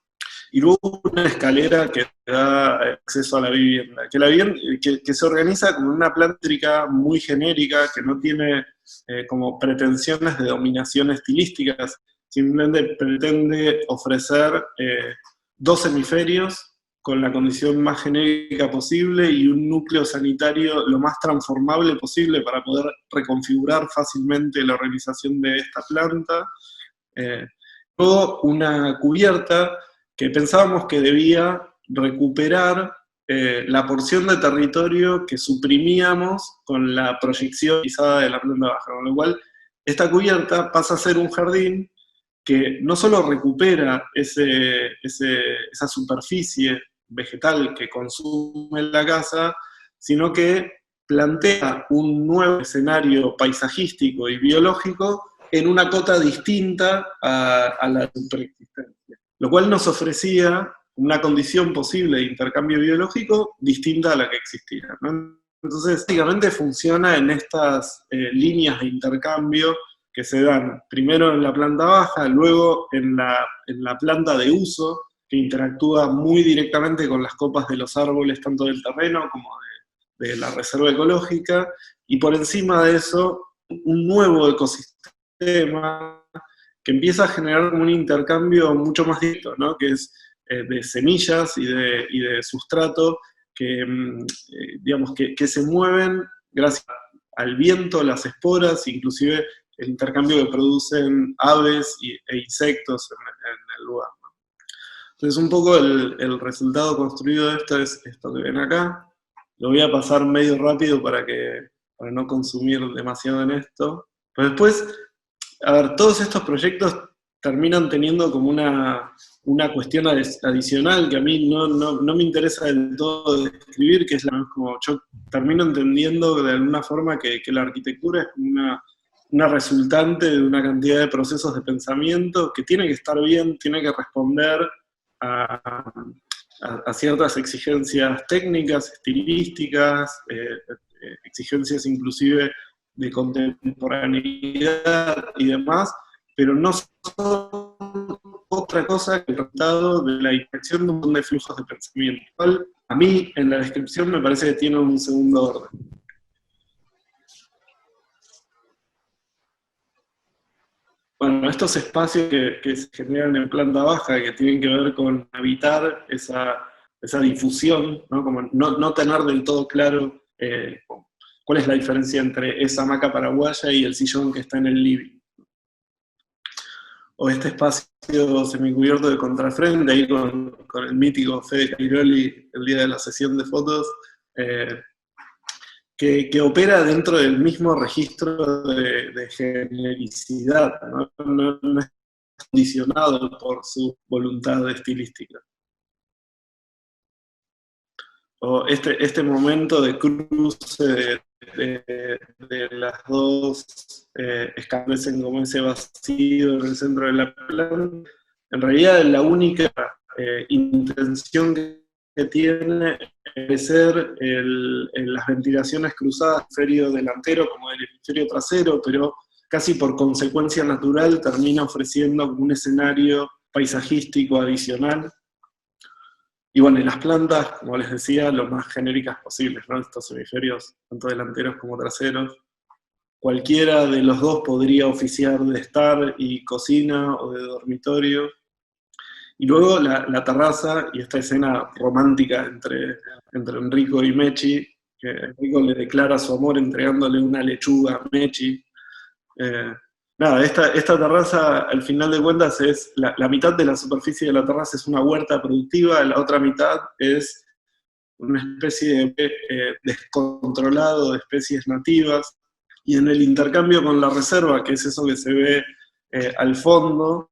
y luego una escalera que da acceso a la vivienda, que se organiza como una plántrica muy genérica, que no tiene como pretensiones de dominación estilísticas, simplemente pretende ofrecer 2 hemisferios con la condición más genérica posible y un núcleo sanitario lo más transformable posible para poder reconfigurar fácilmente la organización de esta planta. Luego una cubierta que pensábamos que debía recuperar la porción de territorio que suprimíamos con la proyección pisada de la planta baja, con lo cual esta cubierta pasa a ser un jardín que no solo recupera esa superficie vegetal que consume la casa, sino que plantea un nuevo escenario paisajístico y biológico en una cota distinta a la superexistencia, lo cual nos ofrecía una condición posible de intercambio biológico distinta a la que existía, ¿no? Entonces, básicamente funciona en estas líneas de intercambio que se dan primero en la planta baja, luego en la planta de uso, que interactúa muy directamente con las copas de los árboles, tanto del terreno como de la reserva ecológica, y por encima de eso, un nuevo ecosistema que empieza a generar un intercambio mucho más directo, ¿no? Que es de semillas y de sustrato que, digamos, que se mueven gracias al viento, las esporas, inclusive el intercambio que producen aves e insectos en el lugar, ¿no? Entonces un poco el resultado construido de esto es esto que ven acá. Lo voy a pasar medio rápido para no consumir demasiado en esto. Pero después, a ver, todos estos proyectos terminan teniendo como una cuestión adicional que a mí no me interesa del todo describir, que es como yo termino entendiendo de alguna forma que la arquitectura es como una resultante de una cantidad de procesos de pensamiento que tiene que estar bien, tiene que responder a ciertas exigencias técnicas, estilísticas, exigencias inclusive de contemporaneidad y demás, pero no son otra cosa que el resultado de la interacción de un montón de flujos de pensamiento. Cual, a mí, en la descripción me parece que tiene un segundo orden. Bueno, estos espacios que se generan en planta baja, que tienen que ver con habitar esa difusión, ¿no? Como no tener del todo claro cuál es la diferencia entre esa hamaca paraguaya y el sillón que está en el living. O este espacio semicubierto de contrafrente, ahí con el mítico Fede Cairoli el día de la sesión de fotos, que opera dentro del mismo registro de genericidad, no es condicionado por su voluntad estilística. O este momento de cruce de las dos establecen como ese vacío en el centro de la planta, en realidad la única intención que tiene es ser las ventilaciones cruzadas del hemisferio delantero como del hemisferio trasero, pero casi por consecuencia natural termina ofreciendo un escenario paisajístico adicional. Y bueno, y las plantas, como les decía, lo más genéricas posibles, ¿no? Estos hemisferios, tanto delanteros como traseros. Cualquiera de los dos podría oficiar de estar y cocina o de dormitorio. Y luego la terraza y esta escena romántica entre Enrico y Mechi, que Enrico le declara su amor entregándole una lechuga a Mechi. Nada, esta terraza, al final de cuentas, es la mitad de la superficie de la terraza es una huerta productiva, la otra mitad es una especie de descontrolado de especies nativas, y en el intercambio con la reserva, que es eso que se ve al fondo,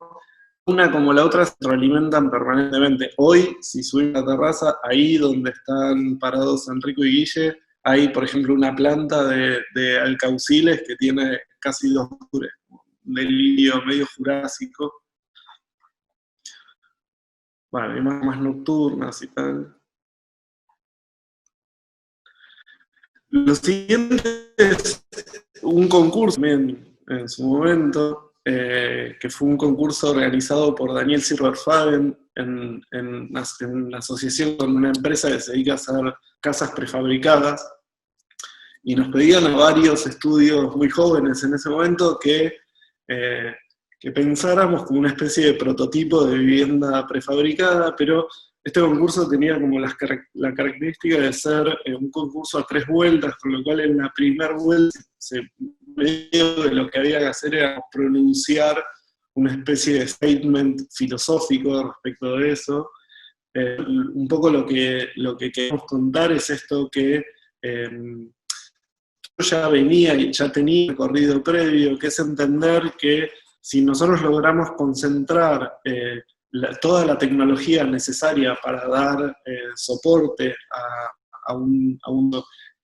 una como la otra se realimentan permanentemente. Hoy, si subimos a la terraza, ahí donde están parados Enrico y Guille, hay, por ejemplo, una planta de alcauciles que tiene casi 2 metros, de lirio medio jurásico. Bueno, hay más nocturnas y tal. Lo siguiente es un concurso también en su momento, que fue un concurso organizado por Daniel Silverfaden en asociación con una empresa que se dedica a hacer casas prefabricadas, y nos pedían a varios estudios muy jóvenes en ese momento que pensáramos como una especie de prototipo de vivienda prefabricada, pero este concurso tenía como la característica de ser un concurso a 3 vueltas, con lo cual en la primera vuelta medio de lo que había que hacer era pronunciar una especie de statement filosófico respecto de eso. Un poco lo que queremos contar es esto que ya venía y ya tenía recorrido previo, que es entender que si nosotros logramos concentrar toda la tecnología necesaria para dar soporte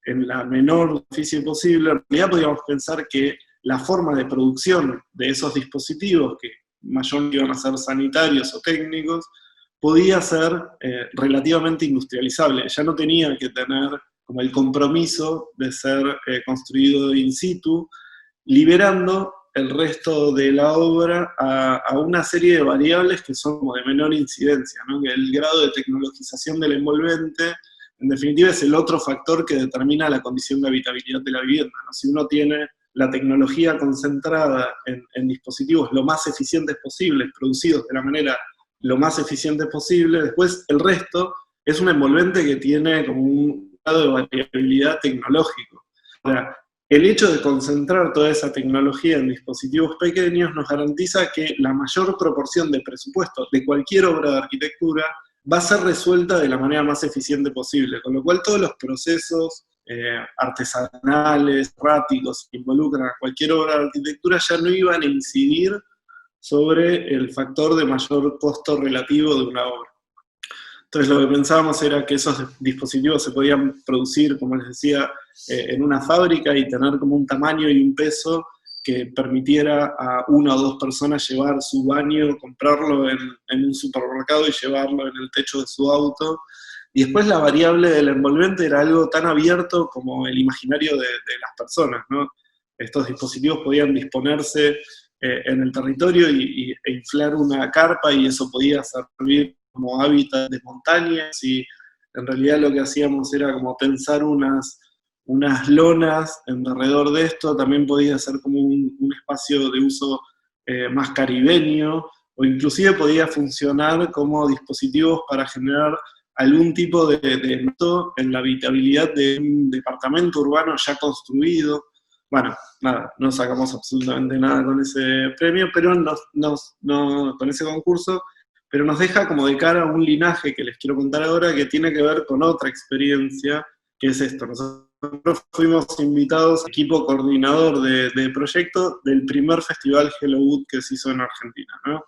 en la menor superficie posible, en realidad podríamos pensar que la forma de producción de esos dispositivos, que mayormente iban a ser sanitarios o técnicos, podía ser relativamente industrializable. Ya no tenía que tener como el compromiso de ser construido in situ, liberando el resto de la obra a una serie de variables que son como de menor incidencia, ¿no? Que el grado de tecnologización del envolvente, en definitiva, es el otro factor que determina la condición de habitabilidad de la vivienda, ¿no? Si uno tiene la tecnología concentrada en dispositivos lo más eficientes posibles, producidos de la manera lo más eficiente posible, después el resto es un envolvente que tiene como un grado de variabilidad tecnológico. Ahora, el hecho de concentrar toda esa tecnología en dispositivos pequeños nos garantiza que la mayor proporción de presupuesto de cualquier obra de arquitectura va a ser resuelta de la manera más eficiente posible, con lo cual todos los procesos artesanales, erráticos, que involucran a cualquier obra de arquitectura ya no iban a incidir sobre el factor de mayor costo relativo de una obra. Entonces lo que pensábamos era que esos dispositivos se podían producir, como les decía, en una fábrica y tener como un tamaño y un peso que permitiera a 1 o 2 personas llevar su baño, comprarlo en un supermercado y llevarlo en el techo de su auto. Y después la variable del envolvente era algo tan abierto como el imaginario de las personas, ¿no? estos dispositivos podían disponerse en el territorio e inflar una carpa, y eso podía servir como hábitat de montañas, y en realidad lo que hacíamos era como tensar unas lonas alrededor de esto. También podía ser como un espacio de uso más caribeño, o inclusive podía funcionar como dispositivos para generar algún tipo de efecto en la habitabilidad de un departamento urbano ya construido. Bueno, nada, no sacamos absolutamente nada con ese premio, pero con ese concurso, pero nos deja como de cara un linaje que les quiero contar ahora, que tiene que ver con otra experiencia, que es esto. Nosotros fuimos invitados, equipo coordinador de proyecto, del primer festival Hello Wood que se hizo en Argentina, ¿no?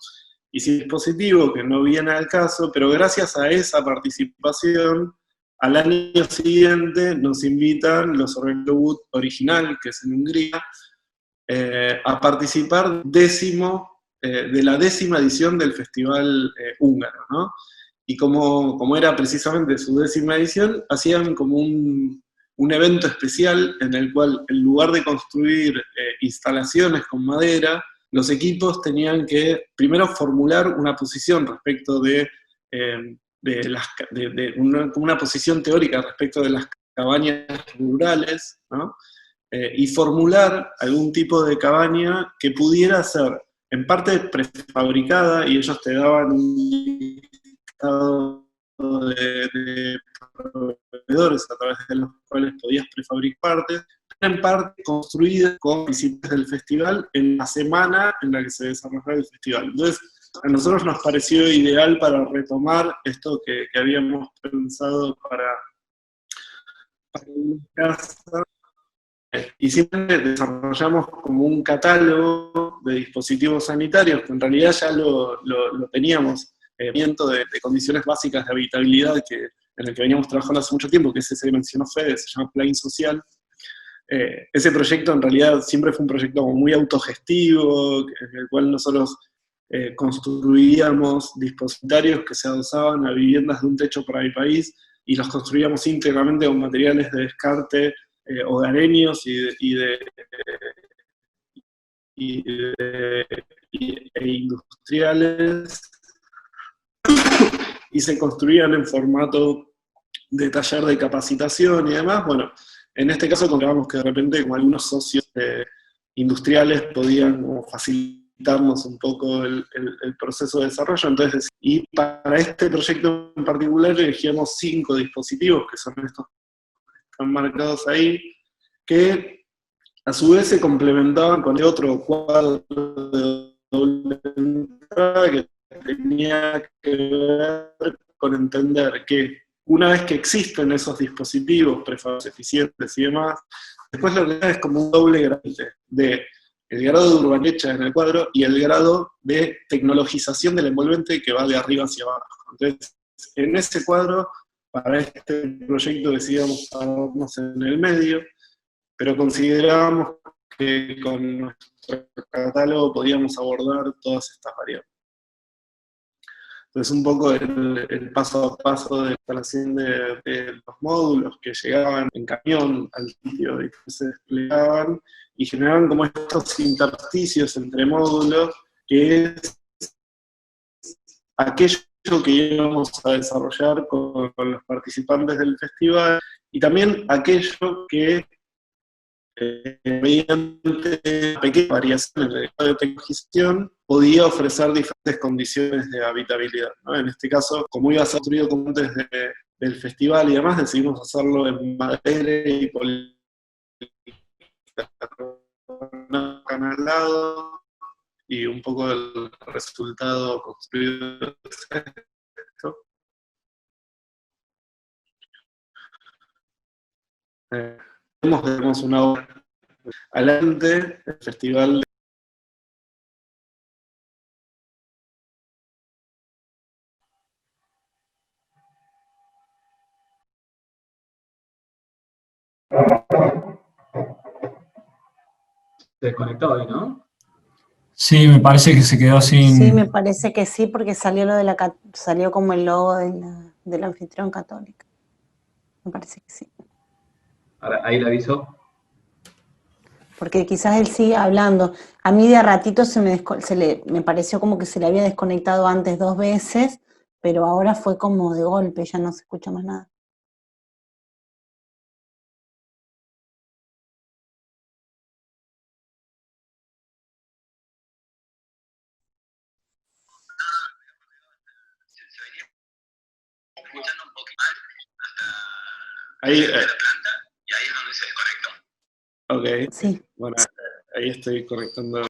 Y sin dispositivo, que no viene al caso, pero gracias a esa participación, al año siguiente nos invitan los Hello Wood original, que es en Hungría, a participar de la 10ª edición del festival húngaro, ¿no? Y como era precisamente su 10ª edición, hacían como un evento especial en el cual, en lugar de construir instalaciones con madera, los equipos tenían que primero formular una posición respecto de una posición teórica respecto de las cabañas rurales, ¿no? Y formular algún tipo de cabaña que pudiera ser en parte prefabricada, y ellos te daban un listado de proveedores a través de los cuales podías prefabricar partes, en parte construidas con participantes del festival en la semana en la que se desarrollaba el festival. Entonces, a nosotros nos pareció ideal para retomar esto que habíamos pensado para una casa, y siempre desarrollamos como un catálogo de dispositivos sanitarios, que en realidad ya lo teníamos, de condiciones básicas de habitabilidad en el que veníamos trabajando hace mucho tiempo, que es ese que mencionó Fede, se llama Plane Social. Ese proyecto en realidad siempre fue un proyecto muy autogestivo, en el cual nosotros construíamos dispositivos que se adosaban a viviendas de un techo para mi país, y los construíamos íntegramente con materiales de descarte hogareños e industriales, y se construían en formato de taller de capacitación y demás. Bueno, en este caso encontramos que de repente como algunos socios industriales podían como facilitarnos un poco el proceso de desarrollo. Entonces, y para este proyecto en particular elegíamos 5 dispositivos, que son estos que están marcados ahí, que a su vez se complementaban con otro cuadro de doble entrada que tenía que ver con entender que una vez que existen esos dispositivos prefabricados, eficientes y demás, después lo que da es como un doble gradiente de el grado de urbanecha en el cuadro y el grado de tecnologización del envolvente, que va de arriba hacia abajo. Entonces, en ese cuadro, para este proyecto decidimos pararnos en el medio, pero considerábamos que con nuestro catálogo podíamos abordar todas estas variables. Entonces, un poco el paso a paso de la instalación de los módulos que llegaban en camión al sitio y que se desplegaban y generaban como estos intersticios entre módulos, que es aquello que íbamos a desarrollar con los participantes del festival, y también aquello que mediante pequeñas variaciones en el grado de tecnologización podía ofrecer diferentes condiciones de habitabilidad, ¿no? En este caso, como iba a ser construido como antes del festival y demás, decidimos hacerlo en madera y canalado, y un poco el resultado construido es esto. Tenemos una obra adelante, el festival. Se desconectó ahí, ¿no? Sí, me parece que se quedó sin... Sí, me parece que sí, porque salió salió como el logo del anfitrión católico. Me parece que sí. Ahora, ahí le aviso. porque quizás él sigue hablando. A mí de a ratito me pareció como que se le había desconectado antes 2 veces, pero ahora fue como de golpe, ya no se escucha más nada. Escuchando un poquito hasta Ahí, la planta y ahí es donde se desconectó. ok. Sí. Bueno, ahí estoy conectando.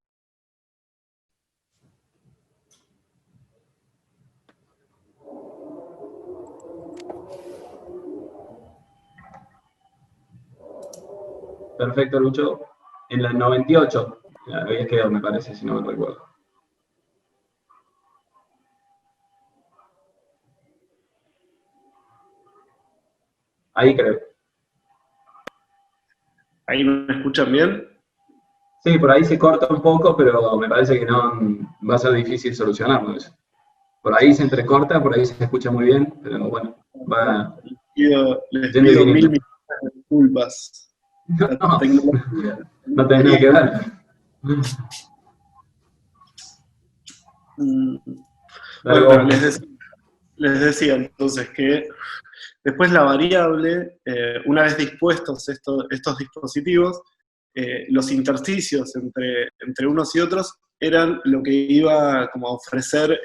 Perfecto, Lucho. En la 98 habías quedado, me parece, si no me recuerdo. Ahí creo. ¿Ahí me escuchan bien? Sí, por ahí se corta un poco, pero me parece que no va a ser difícil solucionarlo eso. Por ahí se entrecorta, por ahí se escucha muy bien, pero bueno, va Les yendo y pido mil viniendo. millones de disculpas. La No, tecnología. no tenés nada que ver. Dale Bueno, vos. les decía entonces que después la variable, una vez dispuestos estos dispositivos, los intersticios entre unos y otros eran lo que iba como a ofrecer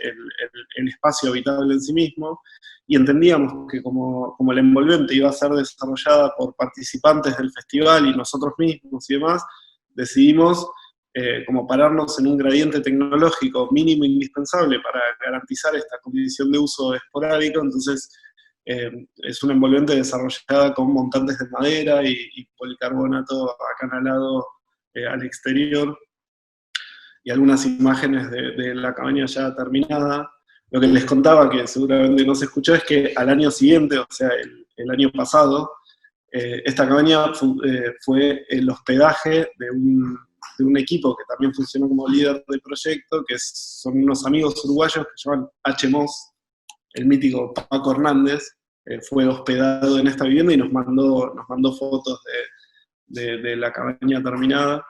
el espacio habitable en sí mismo, y entendíamos que como la envolvente iba a ser desarrollada por participantes del festival y nosotros mismos y demás, decidimos como pararnos en un gradiente tecnológico mínimo indispensable para garantizar esta condición de uso esporádico. Entonces es una envolvente desarrollada con montantes de madera y policarbonato acanalado al exterior, y algunas imágenes de la cabaña ya terminada. Lo que les contaba, que seguramente no se escuchó, es que al año siguiente, o sea, el año pasado, esta cabaña fue el hospedaje de un equipo que también funcionó como líder del proyecto, que son unos amigos uruguayos que se llaman HMOS, el mítico Paco Hernández. Fue hospedado en esta vivienda y nos mandó fotos de la cabaña terminada.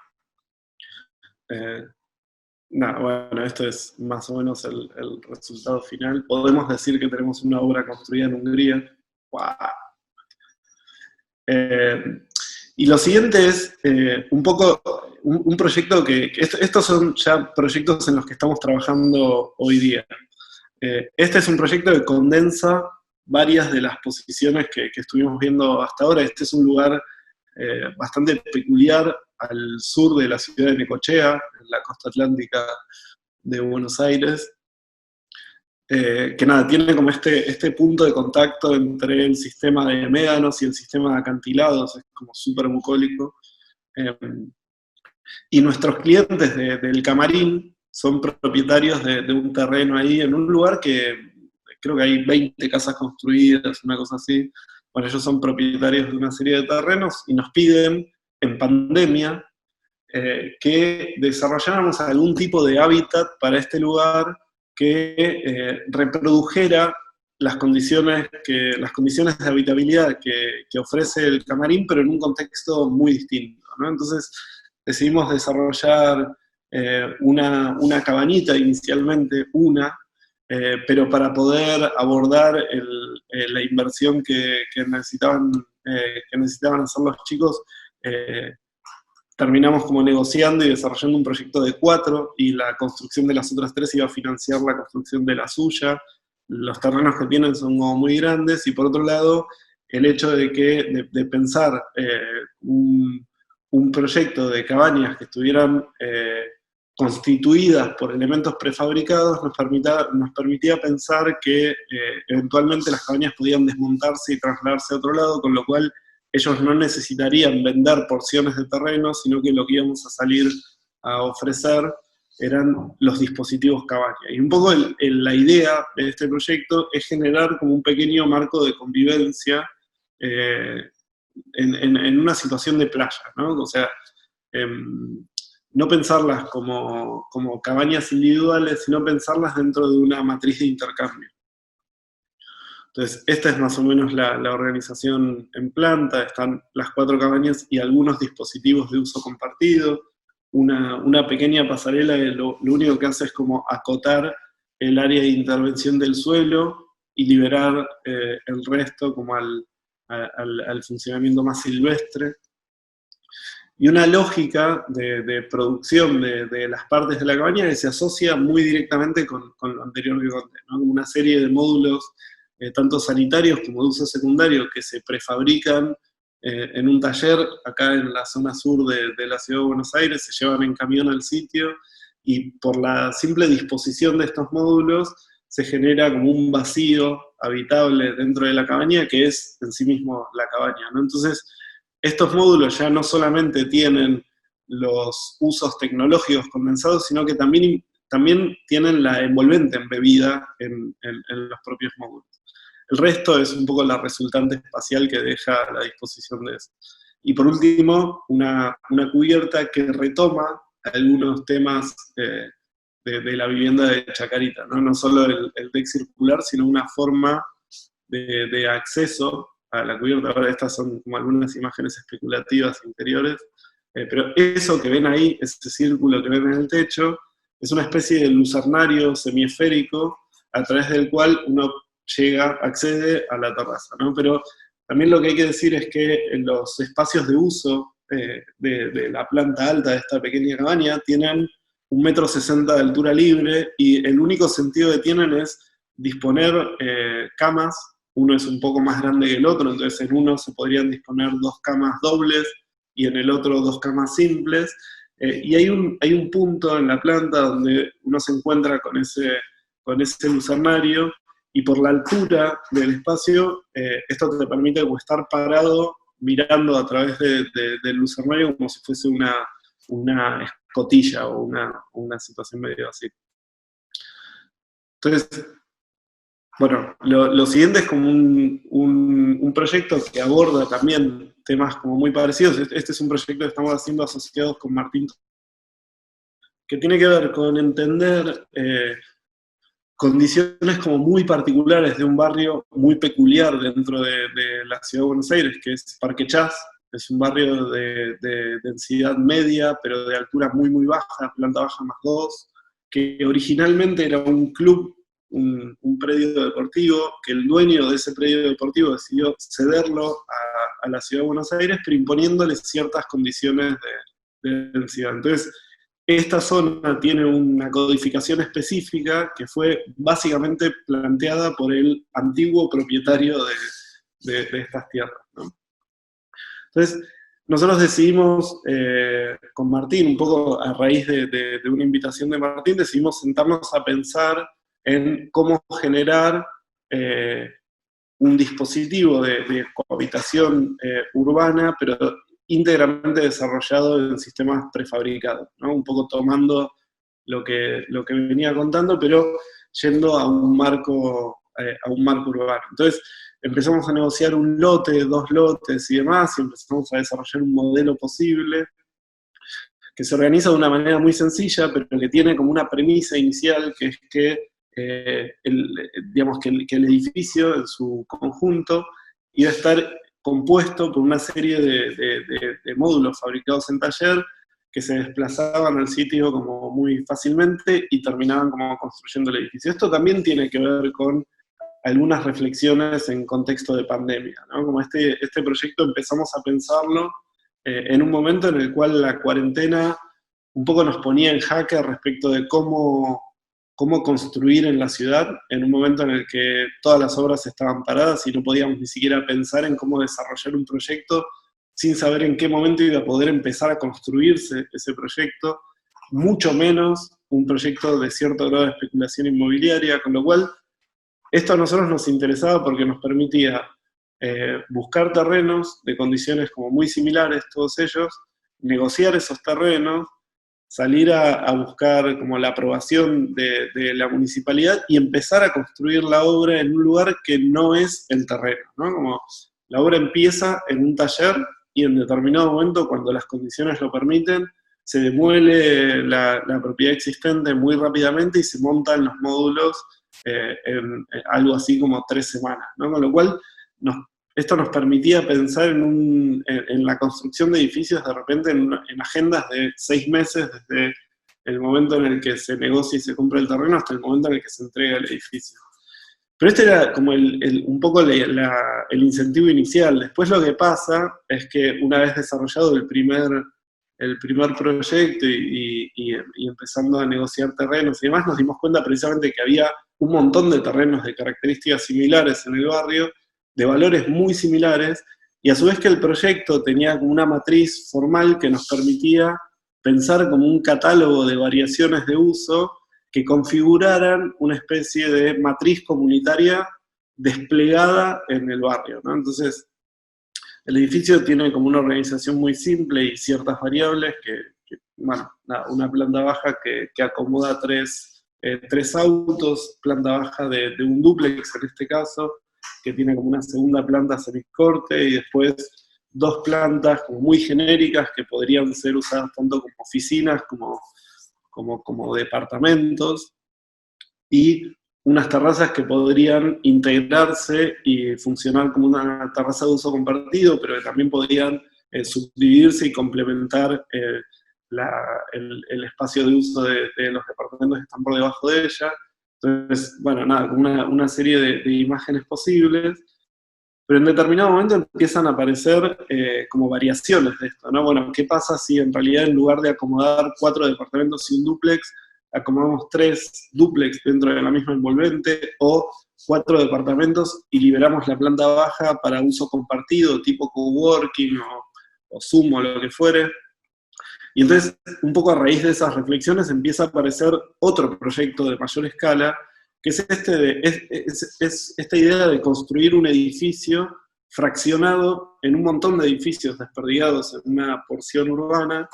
Bueno, esto es más o menos el resultado final. Podemos decir que tenemos una obra construida en Hungría. ¡Wow! Y lo siguiente es un poco un proyecto estos son ya proyectos en los que estamos trabajando hoy día. Este es un proyecto que condensa varias de las posiciones que estuvimos viendo hasta ahora. Este es un lugar bastante peculiar al sur de la ciudad de Necochea, en la costa atlántica de Buenos Aires, que nada, tiene como este punto de contacto entre el sistema de médanos y el sistema de acantilados, es como súper bucólico. Y nuestros clientes del camarín son propietarios de un terreno ahí, en un lugar que creo que hay 20 casas construidas, una cosa así. Bueno, ellos son propietarios de una serie de terrenos y nos piden, en pandemia, que desarrolláramos algún tipo de hábitat para este lugar que reprodujera las condiciones de habitabilidad que ofrece el camarín, pero en un contexto muy distinto, ¿no? Entonces decidimos desarrollar una cabañita inicialmente, pero para poder abordar la inversión que necesitaban hacer los chicos, terminamos como negociando y desarrollando un proyecto de 4, y la construcción de las otras 3 iba a financiar la construcción de la suya. Los terrenos que tienen son como muy grandes, y por otro lado, el hecho de pensar un proyecto de cabañas que estuvieran constituidas por elementos prefabricados nos permitía pensar que eventualmente las cabañas podían desmontarse y trasladarse a otro lado, con lo cual ellos no necesitarían vender porciones de terreno, sino que lo que íbamos a salir a ofrecer eran los dispositivos cabaña. Y un poco la idea de este proyecto es generar como un pequeño marco de convivencia en una situación de playa, ¿no? O sea, no pensarlas como cabañas individuales, sino pensarlas dentro de una matriz de intercambio. Entonces, esta es más o menos la organización en planta, están las 4 cabañas y algunos dispositivos de uso compartido, una pequeña pasarela que lo único que hace es como acotar el área de intervención del suelo y liberar el resto como al funcionamiento más silvestre. Y una lógica de producción de las partes de la cabaña que se asocia muy directamente con lo anterior que conté, ¿no? Una serie de módulos, tanto sanitarios como de uso secundario, que se prefabrican en un taller acá en la zona sur de la ciudad de Buenos Aires, se llevan en camión al sitio, y por la simple disposición de estos módulos se genera como un vacío habitable dentro de la cabaña, que es en sí mismo la cabaña, ¿no? Entonces, estos módulos ya no solamente tienen los usos tecnológicos condensados, sino que también tienen la envolvente embebida en los propios módulos. El resto es un poco la resultante espacial que deja a la disposición de eso. Y por último, una cubierta que retoma algunos temas de la vivienda de Chacarita, ¿no? No solo el deck circular, sino una forma de acceso a la cubierta. Ahora estas son como algunas imágenes especulativas interiores, pero eso que ven ahí, ese círculo que ven en el techo, es una especie de lucernario semiesférico a través del cual uno accede a la terraza, ¿no? Pero también lo que hay que decir es que en los espacios de uso de la planta alta de esta pequeña cabaña tienen 1,60 m de altura libre, y el único sentido que tienen es disponer camas. Uno es un poco más grande que el otro, entonces en uno se podrían disponer 2 camas dobles y en el otro 2 camas simples. Y hay un punto en la planta donde uno se encuentra con ese lucernario, y por la altura del espacio, esto te permite como estar parado mirando a través del lucernario como si fuese una escotilla o una situación medio así. Entonces, bueno, lo siguiente es como un proyecto que aborda también temas como muy parecidos. Este es un proyecto que estamos haciendo asociados con Martín, que tiene que ver con entender condiciones como muy particulares de un barrio muy peculiar dentro de la ciudad de Buenos Aires, que es Parque Chas. Es un barrio de densidad media, pero de altura muy muy baja, planta baja +2, que originalmente era un club, un predio deportivo, que el dueño de ese predio deportivo decidió cederlo a la ciudad de Buenos Aires, pero imponiéndole ciertas condiciones de densidad. Entonces, esta zona tiene una codificación específica que fue básicamente planteada por el antiguo propietario de estas tierras, ¿no? Entonces, nosotros decidimos, con Martín, un poco a raíz de una invitación de Martín, decidimos sentarnos a pensar en cómo generar un dispositivo de cohabitación urbana, pero íntegramente desarrollado en sistemas prefabricados, ¿no? Un poco tomando lo que venía contando, pero yendo a un marco urbano. Entonces, empezamos a negociar un lote, 2 lotes y demás, y empezamos a desarrollar un modelo posible que se organiza de una manera muy sencilla, pero que tiene como una premisa inicial, que es que digamos que el edificio en su conjunto iba a estar compuesto por una serie de módulos fabricados en taller que se desplazaban al sitio como muy fácilmente y terminaban como construyendo el edificio. Esto también tiene que ver con algunas reflexiones en contexto de pandemia, ¿no? Como este proyecto empezamos a pensarlo en un momento en el cual la cuarentena un poco nos ponía en jaque respecto de cómo construir en la ciudad, en un momento en el que todas las obras estaban paradas y no podíamos ni siquiera pensar en cómo desarrollar un proyecto sin saber en qué momento iba a poder empezar a construirse ese proyecto, mucho menos un proyecto de cierto grado de especulación inmobiliaria, con lo cual esto a nosotros nos interesaba porque nos permitía buscar terrenos de condiciones como muy similares, todos ellos, negociar esos terrenos, salir a buscar como la aprobación de la municipalidad y empezar a construir la obra en un lugar que no es el terreno, ¿no? Como la obra empieza en un taller y en determinado momento, cuando las condiciones lo permiten, se demuele la propiedad existente muy rápidamente y se montan los módulos en algo así como 3 semanas, ¿no? Con lo cual, esto nos permitía pensar en la construcción de edificios de repente en agendas de 6 meses, desde el momento en el que se negocia y se compra el terreno hasta el momento en el que se entrega el edificio. Pero este era como un poco el incentivo inicial. Después lo que pasa es que una vez desarrollado el primer proyecto y empezando a negociar terrenos y demás, nos dimos cuenta precisamente que había un montón de terrenos de características similares en el barrio, de valores muy similares, y a su vez que el proyecto tenía como una matriz formal que nos permitía pensar como un catálogo de variaciones de uso que configuraran una especie de matriz comunitaria desplegada en el barrio, ¿no? Entonces, el edificio tiene como una organización muy simple y ciertas variables bueno, una planta baja que acomoda 3 autos, planta baja de un dúplex en este caso, que tiene como una segunda planta semicorte, y después 2 plantas como muy genéricas que podrían ser usadas tanto como oficinas como departamentos, y unas terrazas que podrían integrarse y funcionar como una terraza de uso compartido, pero que también podían subdividirse y complementar el espacio de uso de los departamentos que están por debajo de ella. Entonces, bueno, nada, una serie de imágenes posibles, pero en determinado momento empiezan a aparecer como variaciones de esto, ¿no? Bueno, ¿qué pasa si en realidad en lugar de acomodar 4 departamentos y un dúplex, acomodamos 3 dúplex dentro de la misma envolvente, o 4 departamentos y liberamos la planta baja para uso compartido, tipo coworking o Zoom o lo que fuere? Y entonces, un poco a raíz de esas reflexiones, empieza a aparecer otro proyecto de mayor escala, que es esta idea de construir un edificio fraccionado en un montón de edificios desperdigados en una porción urbana,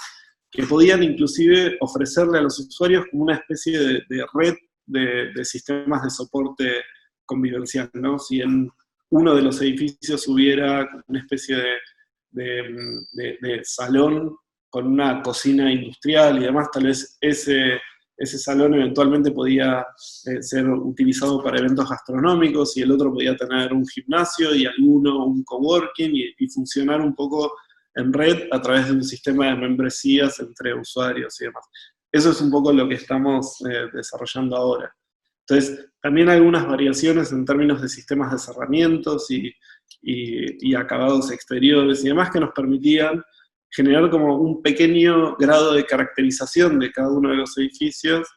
que podían inclusive ofrecerle a los usuarios como una especie de red de sistemas de soporte convivencial, ¿no? Si en uno de los edificios hubiera una especie de salón con una cocina industrial y demás, tal vez ese salón eventualmente podía ser utilizado para eventos gastronómicos, y el otro podía tener un gimnasio y alguno un coworking, y funcionar un poco en red a través de un sistema de membresías entre usuarios y demás. Eso es un poco lo que estamos desarrollando ahora. Entonces, también algunas variaciones en términos de sistemas de cerramientos y acabados exteriores y demás que nos permitían generar como un pequeño grado de caracterización de cada uno de los edificios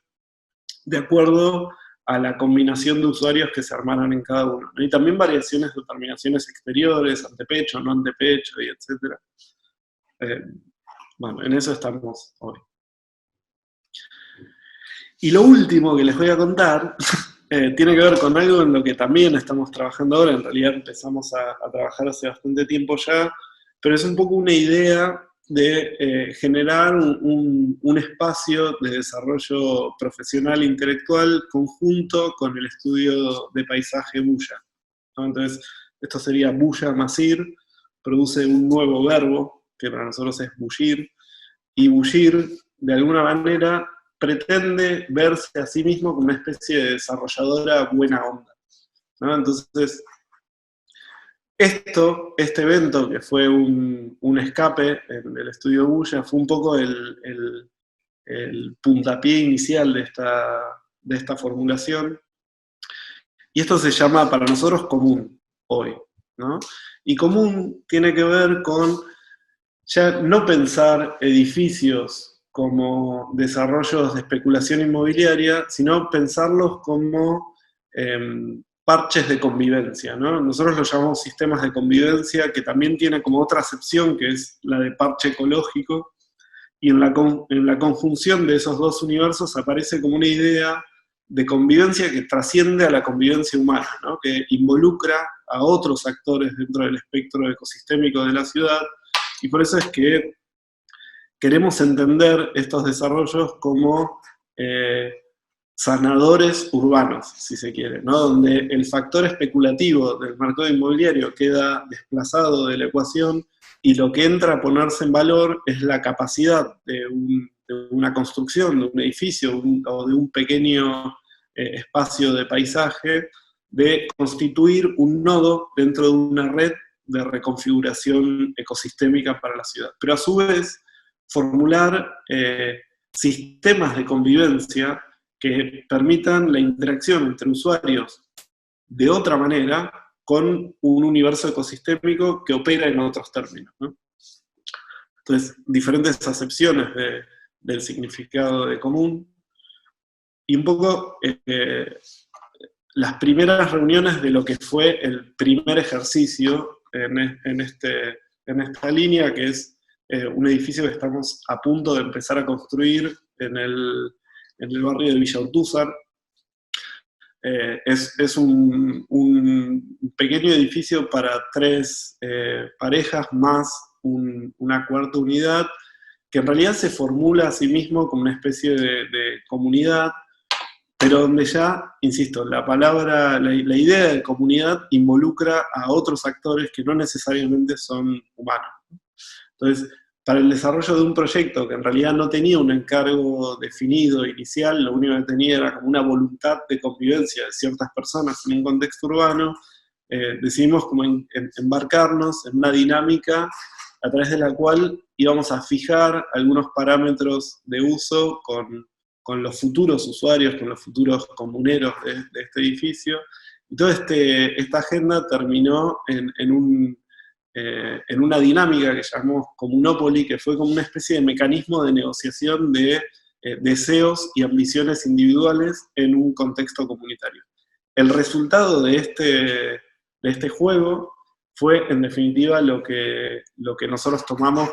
de acuerdo a la combinación de usuarios que se armaran en cada uno, ¿no? Y también variaciones de terminaciones exteriores, antepecho, no antepecho, y etc. Bueno, en eso estamos hoy. Y lo último que les voy a contar tiene que ver con algo en lo que también estamos trabajando ahora. En realidad empezamos a trabajar hace bastante tiempo ya, pero es un poco una idea de generar un espacio de desarrollo profesional e intelectual conjunto con el estudio de paisaje Bulla, ¿no? Entonces, esto sería Bulla Masir, produce un nuevo verbo, que para nosotros es bullir, y bullir, de alguna manera, pretende verse a sí mismo como una especie de desarrolladora buena onda, ¿no? Entonces, este evento, que fue un escape en el estudio Bulla, fue un poco el puntapié inicial de esta formulación. Y esto se llama para nosotros común hoy, ¿no? Y común tiene que ver con ya no pensar edificios como desarrollos de especulación inmobiliaria, sino pensarlos como parches de convivencia, ¿no? Nosotros los llamamos sistemas de convivencia, que también tiene como otra acepción, que es la de parche ecológico, y en la conjunción de esos dos universos aparece como una idea de convivencia que trasciende a la convivencia humana, ¿no? Que involucra a otros actores dentro del espectro ecosistémico de la ciudad, y por eso es que queremos entender estos desarrollos como sanadores urbanos, si se quiere, ¿no? Donde el factor especulativo del mercado inmobiliario queda desplazado de la ecuación, y lo que entra a ponerse en valor es la capacidad de una construcción, de un edificio o de un pequeño espacio de paisaje, de constituir un nodo dentro de una red de reconfiguración ecosistémica para la ciudad. Pero a su vez, formular sistemas de convivencia que permitan la interacción entre usuarios de otra manera con un universo ecosistémico que opera en otros términos, ¿no? Entonces, diferentes acepciones del significado de común, y un poco las primeras reuniones de lo que fue el primer ejercicio en esta línea, que es un edificio que estamos a punto de empezar a construir en el barrio de Villa Ortúzar. Es un pequeño edificio para 3 parejas más una cuarta unidad, que en realidad se formula a sí mismo como una especie de comunidad, pero donde ya, insisto, la idea de comunidad involucra a otros actores que no necesariamente son humanos. Entonces, para el desarrollo de un proyecto que en realidad no tenía un encargo definido inicial, lo único que tenía era como una voluntad de convivencia de ciertas personas en un contexto urbano, decidimos como embarcarnos en una dinámica a través de la cual íbamos a fijar algunos parámetros de uso con los futuros usuarios, con los futuros comuneros de este edificio. Y toda esta agenda terminó en una dinámica que llamamos Comunópoli, que fue como una especie de mecanismo de negociación de deseos y ambiciones individuales en un contexto comunitario. El resultado de este juego fue, en definitiva, lo que nosotros tomamos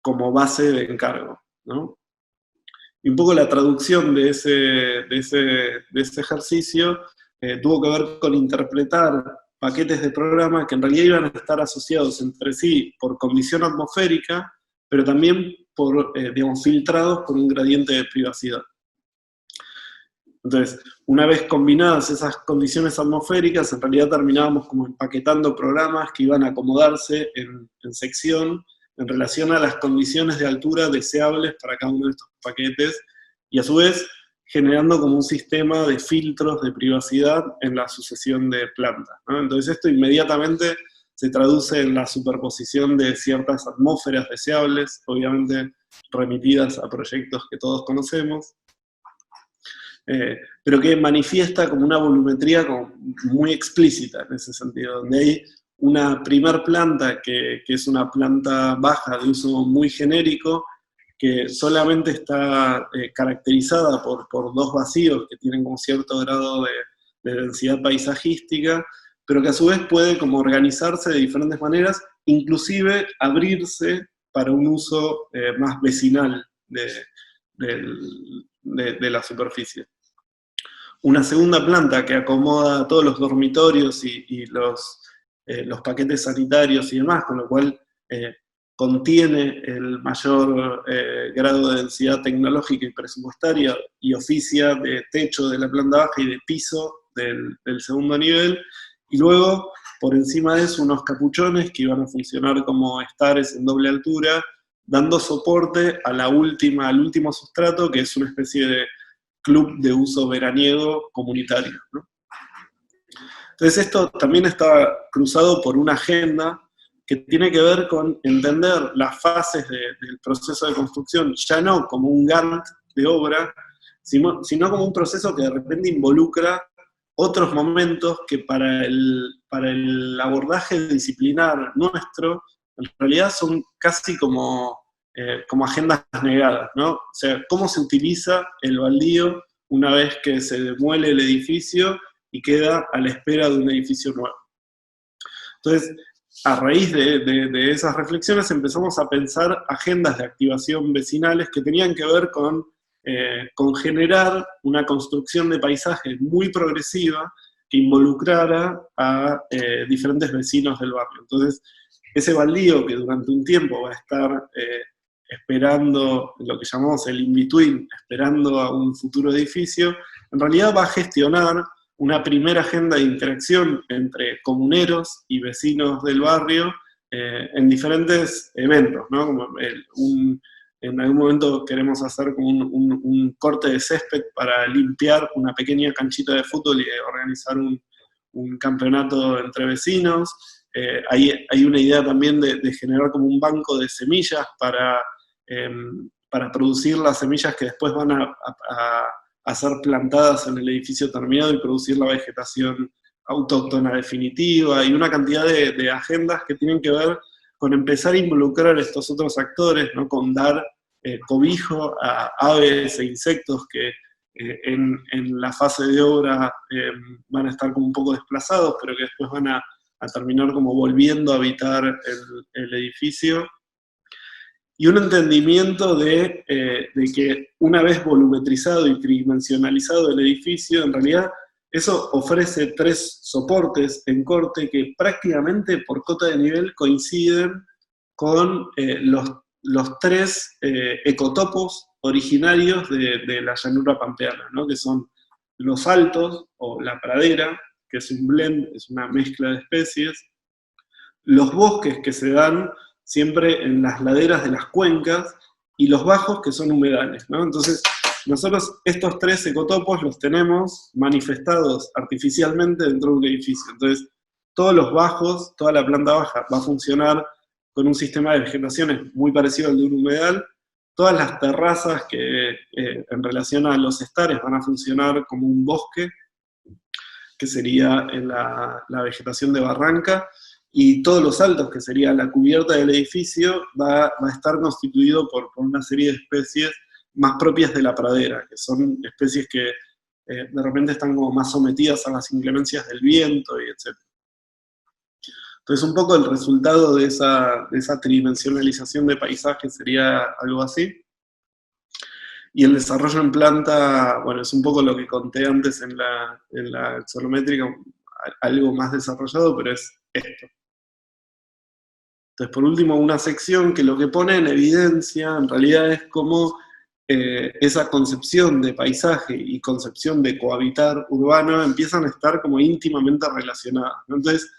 como base de encargo, ¿no? Y un poco la traducción de ese ejercicio tuvo que ver con interpretar paquetes de programa que en realidad iban a estar asociados entre sí por condición atmosférica, pero también por, filtrados por un gradiente de privacidad. Entonces, una vez combinadas esas condiciones atmosféricas, en realidad terminábamos como empaquetando programas que iban a acomodarse en sección en relación a las condiciones de altura deseables para cada uno de estos paquetes, y a su vez generando como un sistema de filtros de privacidad en la sucesión de plantas, ¿no? Entonces esto inmediatamente se traduce en la superposición de ciertas atmósferas deseables, obviamente remitidas a proyectos que todos conocemos, pero que manifiesta como una volumetría como muy explícita en ese sentido, donde hay una primer planta que es una planta baja de uso muy genérico, que solamente está caracterizada por 2 vacíos que tienen como cierto grado de densidad paisajística, pero que a su vez puede como organizarse de diferentes maneras, inclusive abrirse para un uso más vecinal de la superficie. Una segunda planta que acomoda todos los dormitorios y los paquetes sanitarios y demás, con lo cual contiene el mayor grado de densidad tecnológica y presupuestaria y oficia de techo de la planta baja y de piso del segundo nivel, y luego por encima de eso unos capuchones que iban a funcionar como estares en doble altura, dando soporte al último sustrato, que es una especie de club de uso veraniego comunitario, ¿no? Entonces esto también está cruzado por una agenda que tiene que ver con entender las fases del proceso de construcción, ya no como un Gantt de obra, sino como un proceso que de repente involucra otros momentos que para el abordaje disciplinar nuestro, en realidad son casi como agendas negadas, ¿no? O sea, cómo se utiliza el baldío una vez que se demuele el edificio y queda a la espera de un edificio nuevo. Entonces, a raíz de esas reflexiones empezamos a pensar agendas de activación vecinales que tenían que ver con generar una construcción de paisajes muy progresiva que involucrara a diferentes vecinos del barrio. Entonces, ese baldío que durante un tiempo va a estar esperando lo que llamamos el in-between, esperando a un futuro edificio, en realidad va a gestionar una primera agenda de interacción entre comuneros y vecinos del barrio en diferentes eventos, ¿no? Como en algún momento queremos hacer como un corte de césped para limpiar una pequeña canchita de fútbol y organizar un campeonato entre vecinos. Hay una idea también de generar como un banco de semillas para producir las semillas que después van a ser plantadas en el edificio terminado y producir la vegetación autóctona definitiva, y una cantidad de agendas que tienen que ver con empezar a involucrar a estos otros actores, ¿no? Con dar cobijo a aves e insectos que en la fase de obra van a estar como un poco desplazados, pero que después van a terminar como volviendo a habitar el edificio. Y un entendimiento de que una vez volumetrizado y tridimensionalizado el edificio, en realidad eso ofrece 3 soportes en corte que prácticamente por cota de nivel coinciden con los 3 ecotopos originarios de la llanura pampeana, ¿no? Que son los altos, o la pradera, que es un blend, es una mezcla de especies, los bosques que se dan siempre en las laderas de las cuencas, y los bajos que son humedales, ¿no? Entonces, nosotros estos 3 ecotopos los tenemos manifestados artificialmente dentro de un edificio. Entonces, todos los bajos, toda la planta baja va a funcionar con un sistema de vegetaciones muy parecido al de un humedal. Todas las terrazas que en relación a los estares van a funcionar como un bosque, que sería en la vegetación de barranca, y todos los altos, que sería la cubierta del edificio, va a estar constituido por una serie de especies más propias de la pradera, que son especies que de repente están como más sometidas a las inclemencias del viento, y etc. Entonces un poco el resultado de esa tridimensionalización de paisaje sería algo así. Y el desarrollo en planta, bueno, es un poco lo que conté antes en la axonométrica, algo más desarrollado, pero es esto. Entonces, por último, una sección que lo que pone en evidencia, en realidad, es cómo esa concepción de paisaje y concepción de cohabitar urbano empiezan a estar como íntimamente relacionadas, ¿no? Entonces,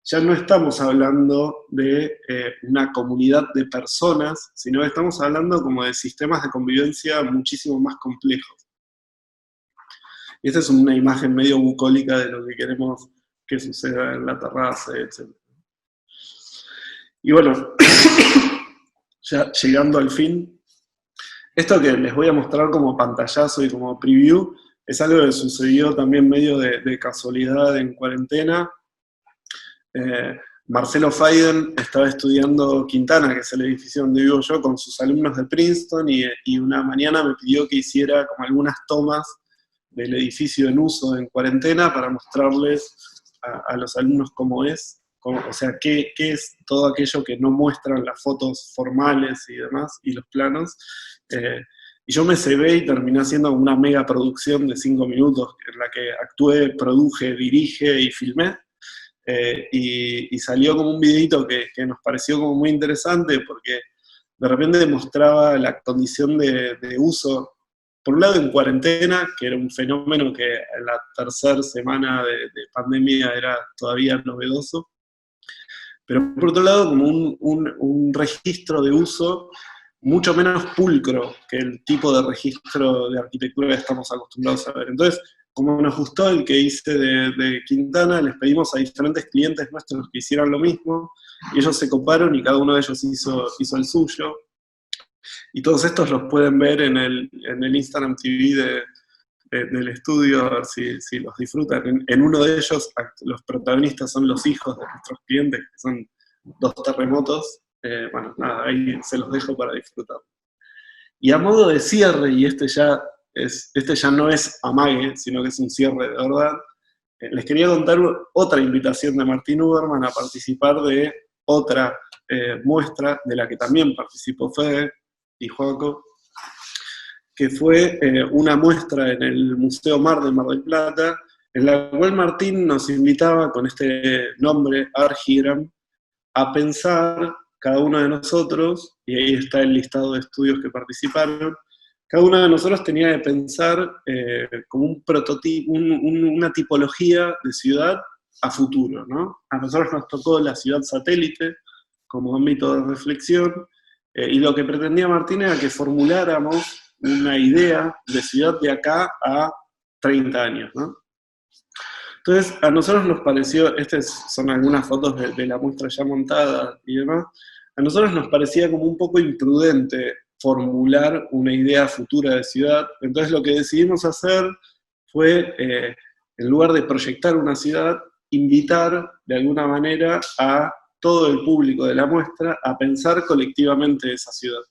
ya no estamos hablando de una comunidad de personas, sino que estamos hablando como de sistemas de convivencia muchísimo más complejos. Y esta es una imagen medio bucólica de lo que queremos que suceda en la terraza, etc. Y bueno, ya llegando al fin, esto que les voy a mostrar como pantallazo y como preview es algo que sucedió también medio de casualidad en cuarentena. Marcelo Faiden estaba estudiando Quintana, que es el edificio donde vivo yo, con sus alumnos de Princeton, y una mañana me pidió que hiciera como algunas tomas del edificio en uso en cuarentena para mostrarles a los alumnos cómo es, o sea, qué es todo aquello que no muestran las fotos formales y demás, y los planos. Y yo me cebé y terminé haciendo una mega producción de 5 minutos, en la que actué, produje, dirige y filmé. Y salió como un videito que nos pareció como muy interesante, porque de repente mostraba la condición de uso, por un lado en cuarentena, que era un fenómeno que en la tercera semana de pandemia era todavía novedoso, pero por otro lado como un registro de uso mucho menos pulcro que el tipo de registro de arquitectura que estamos acostumbrados a ver. Entonces, como nos gustó el que hice de Quintana, les pedimos a diferentes clientes nuestros que hicieran lo mismo, y ellos se coparon y cada uno de ellos hizo el suyo. Y todos estos los pueden ver en el Instagram TV del estudio, a ver si los disfrutan. En uno de ellos, los protagonistas son los hijos de nuestros clientes, que son 2 terremotos. Bueno, nada, ahí se los dejo para disfrutar. Y a modo de cierre, y este ya no es amague, sino que es un cierre de verdad, les quería contar otra invitación de Martín Uberman a participar de otra muestra, de la que también participó Fede y Joaco, que fue una muestra en el Museo Mar de Mar del Plata, en la cual Martín nos invitaba con este nombre, Argigram, a pensar cada uno de nosotros, y ahí está el listado de estudios que participaron, cada uno de nosotros tenía que pensar como un prototipo, una tipología de ciudad a futuro, ¿no? A nosotros nos tocó la ciudad satélite como ámbito de reflexión, Y lo que pretendía Martín era que formuláramos una idea de ciudad de acá a 30 años, ¿no? Entonces, a nosotros nos pareció, estas son algunas fotos de la muestra ya montada y demás, a nosotros nos parecía como un poco imprudente formular una idea futura de ciudad. Entonces lo que decidimos hacer fue, en lugar de proyectar una ciudad, invitar de alguna manera a todo el público de la muestra a pensar colectivamente esa ciudad.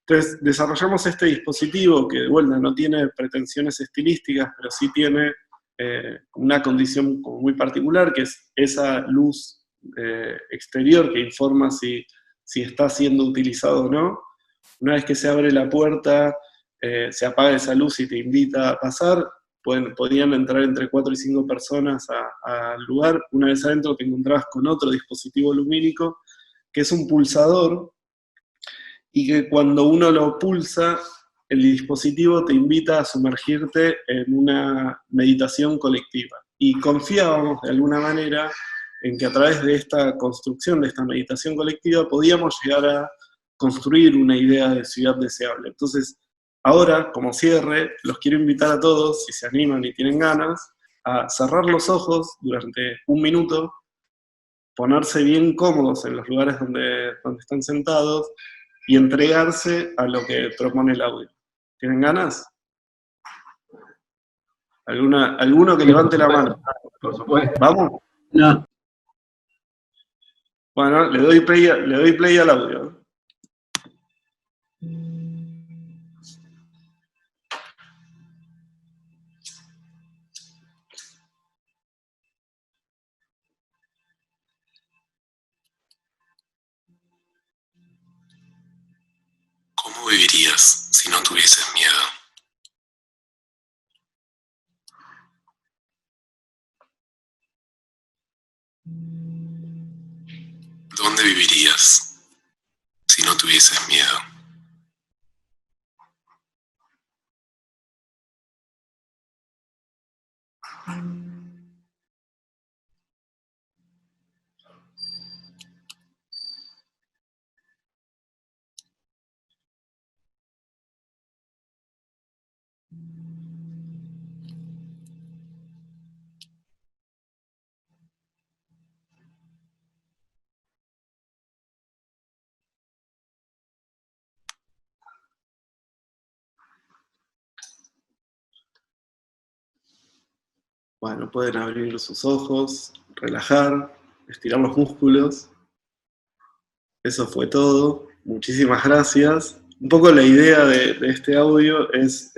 Entonces desarrollamos este dispositivo que de vuelta no tiene pretensiones estilísticas, pero sí tiene una condición como muy particular, que es esa luz exterior que informa si está siendo utilizado o no. Una vez que se abre la puerta, se apaga esa luz y te invita a pasar, podían entrar entre 4 y 5 personas al lugar. Una vez adentro te encontrabas con otro dispositivo lumínico, que es un pulsador, y que cuando uno lo pulsa, el dispositivo te invita a sumergirte en una meditación colectiva. Y confiábamos de alguna manera en que a través de esta construcción, de esta meditación colectiva, podíamos llegar a construir una idea de ciudad deseable. Entonces, ahora, como cierre, los quiero invitar a todos, si se animan y tienen ganas, a cerrar los ojos durante un minuto, ponerse bien cómodos en los lugares donde están sentados y entregarse a lo que propone el audio. ¿Tienen ganas? ¿Alguno que levante la mano? Por supuesto. ¿Vamos? No. Bueno, le doy play al audio. ¿Cómo vivirías si no tuvieses miedo? ¿Dónde vivirías si no tuvieses miedo? Bueno, pueden abrir sus ojos, relajar, estirar los músculos. Eso fue todo. Muchísimas gracias. Un poco la idea de este audio es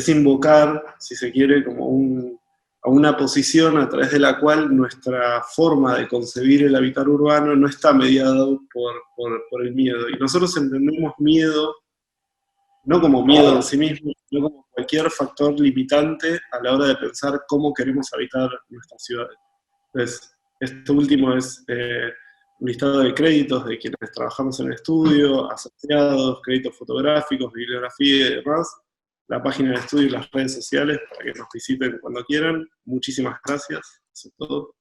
invocar, si se quiere, como a una posición a través de la cual nuestra forma de concebir el habitar urbano no está mediado por el miedo. Y nosotros entendemos miedo no como miedo en sí mismo, sino como cualquier factor limitante a la hora de pensar cómo queremos habitar nuestras ciudades. Entonces, esto último es un listado de créditos de quienes trabajamos en el estudio, asociados, créditos fotográficos, bibliografía y demás, la página del estudio y las redes sociales para que nos visiten cuando quieran. Muchísimas gracias. Eso es todo.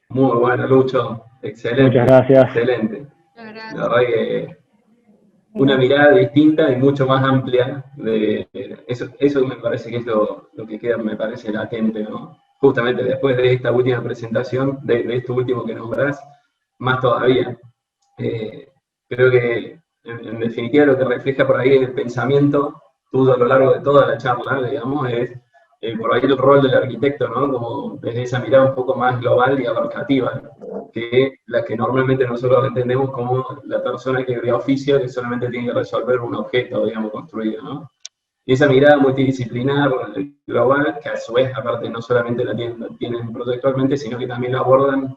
Muy bueno, Lucho. Excelente. Muchas gracias. Excelente. La verdad que una mirada distinta y mucho más amplia. Eso me parece que es lo que queda, me parece latente, ¿no? Justamente después de esta última presentación, de esto último que nombrás, más todavía. Creo que, en definitiva, lo que refleja por ahí el pensamiento tuyo a lo largo de toda la charla, digamos, es por ahí el rol del arquitecto, ¿no? Como desde esa mirada un poco más global y abarcativa, que la que normalmente nosotros entendemos como la persona que de oficio que solamente tiene que resolver un objeto, digamos, construido, ¿no? Y esa mirada multidisciplinar, global, que a su vez, aparte, no solamente la tienen proyectualmente, sino que también la abordan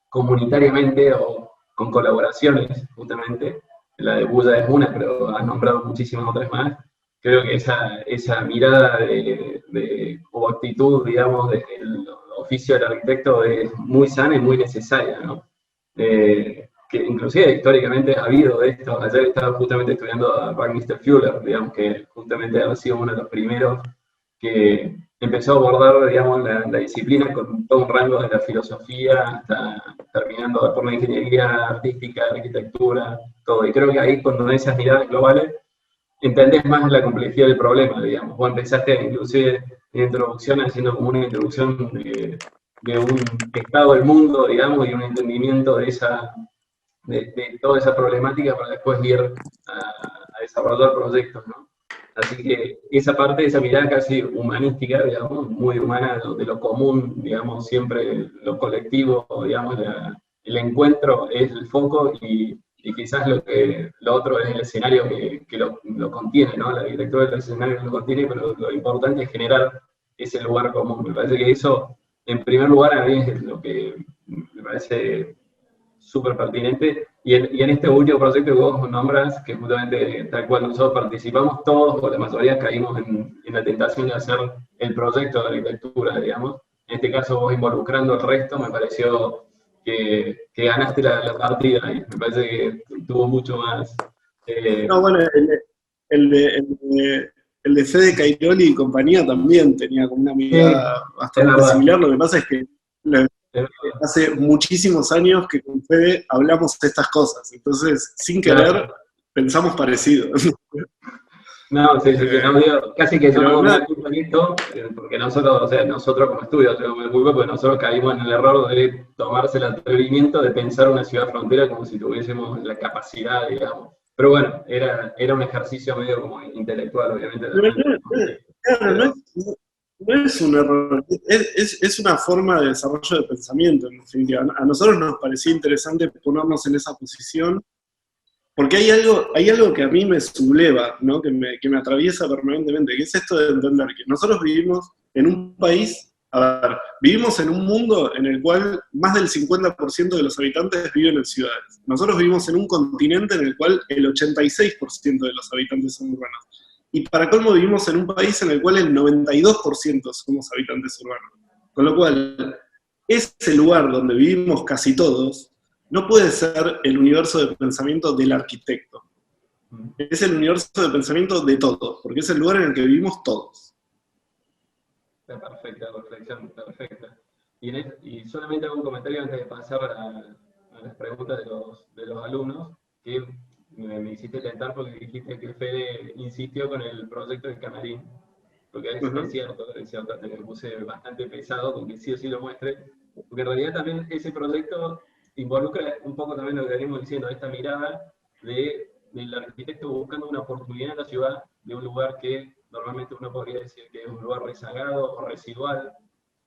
comunitariamente o con colaboraciones, justamente. La de Bulla es una, pero has nombrado muchísimas otras más. Creo que esa mirada o actitud, digamos, del oficio del arquitecto es muy sana y muy necesaria, ¿no? Que inclusive históricamente ha habido de esto. Ayer estaba justamente estudiando a Buckminster Fuller, digamos, que justamente ha sido uno de los primeros que empezó a abordar, digamos, la disciplina con todo un rango de la filosofía hasta terminando por la ingeniería artística, arquitectura, todo. Y creo que ahí, con esas miradas globales, entendés más la complejidad del problema, digamos. Vos empezaste inclusive en introducción haciendo como una introducción de un estado del mundo, digamos, y un entendimiento de toda esa problemática para después ir a desarrollar proyectos, ¿no? Así que esa parte, esa mirada casi humanística, digamos, muy humana, de lo común, digamos, siempre lo colectivo, digamos, el encuentro es el foco y quizás lo otro es el escenario que lo contiene, ¿no? La arquitectura del escenario lo contiene, pero lo importante es generar ese lugar común. Me parece que eso, en primer lugar, a mí es lo que me parece súper pertinente. Y en este último proyecto que vos nombras, que justamente tal cual nosotros participamos, todos o la mayoría caímos en la tentación de hacer el proyecto de arquitectura, digamos. En este caso vos involucrando el resto, me pareció que ganaste la partida y me parece que tuvo mucho más... No, bueno, el de Fede Cairoli y compañía también tenía como una mirada bastante similar. Lo que pasa es que hace muchísimos años que con Fede hablamos de estas cosas, entonces sin querer pensamos parecido. No, sí, no, digo, casi que yo no me da culpa en esto, porque nosotros, o sea, nosotros como estudio, yo me da culpa porque nosotros caímos en el error de tomarse el atrevimiento de pensar una ciudad frontera como si tuviésemos la capacidad, digamos. Pero bueno, era un ejercicio medio como intelectual, obviamente. Claro, no es un error, es una forma de desarrollo de pensamiento, en definitiva. A nosotros nos parecía interesante ponernos en esa posición, porque hay algo que a mí me subleva, ¿no? que me atraviesa permanentemente, que es esto de entender que nosotros vivimos en un país, vivimos en un mundo en el cual más del 50% de los habitantes viven en ciudades. Nosotros vivimos en un continente en el cual el 86% de los habitantes son urbanos. Y para colmo vivimos en un país en el cual el 92% somos habitantes urbanos. Con lo cual, ese lugar donde vivimos casi todos no puede ser el universo de pensamiento del arquitecto. Es el universo de pensamiento de todos, porque es el lugar en el que vivimos todos. Perfecta reflexión, perfecta. Y solamente hago un comentario antes de pasar a las preguntas de los alumnos, que me hiciste tentar porque dijiste que Fede insistió con el proyecto del camarín, porque es cierto, me puse bastante pesado con que sí o sí lo muestre, porque en realidad también ese proyecto involucra un poco también lo que venimos diciendo, esta mirada del arquitecto buscando una oportunidad en la ciudad, de un lugar que normalmente uno podría decir que es un lugar rezagado o residual,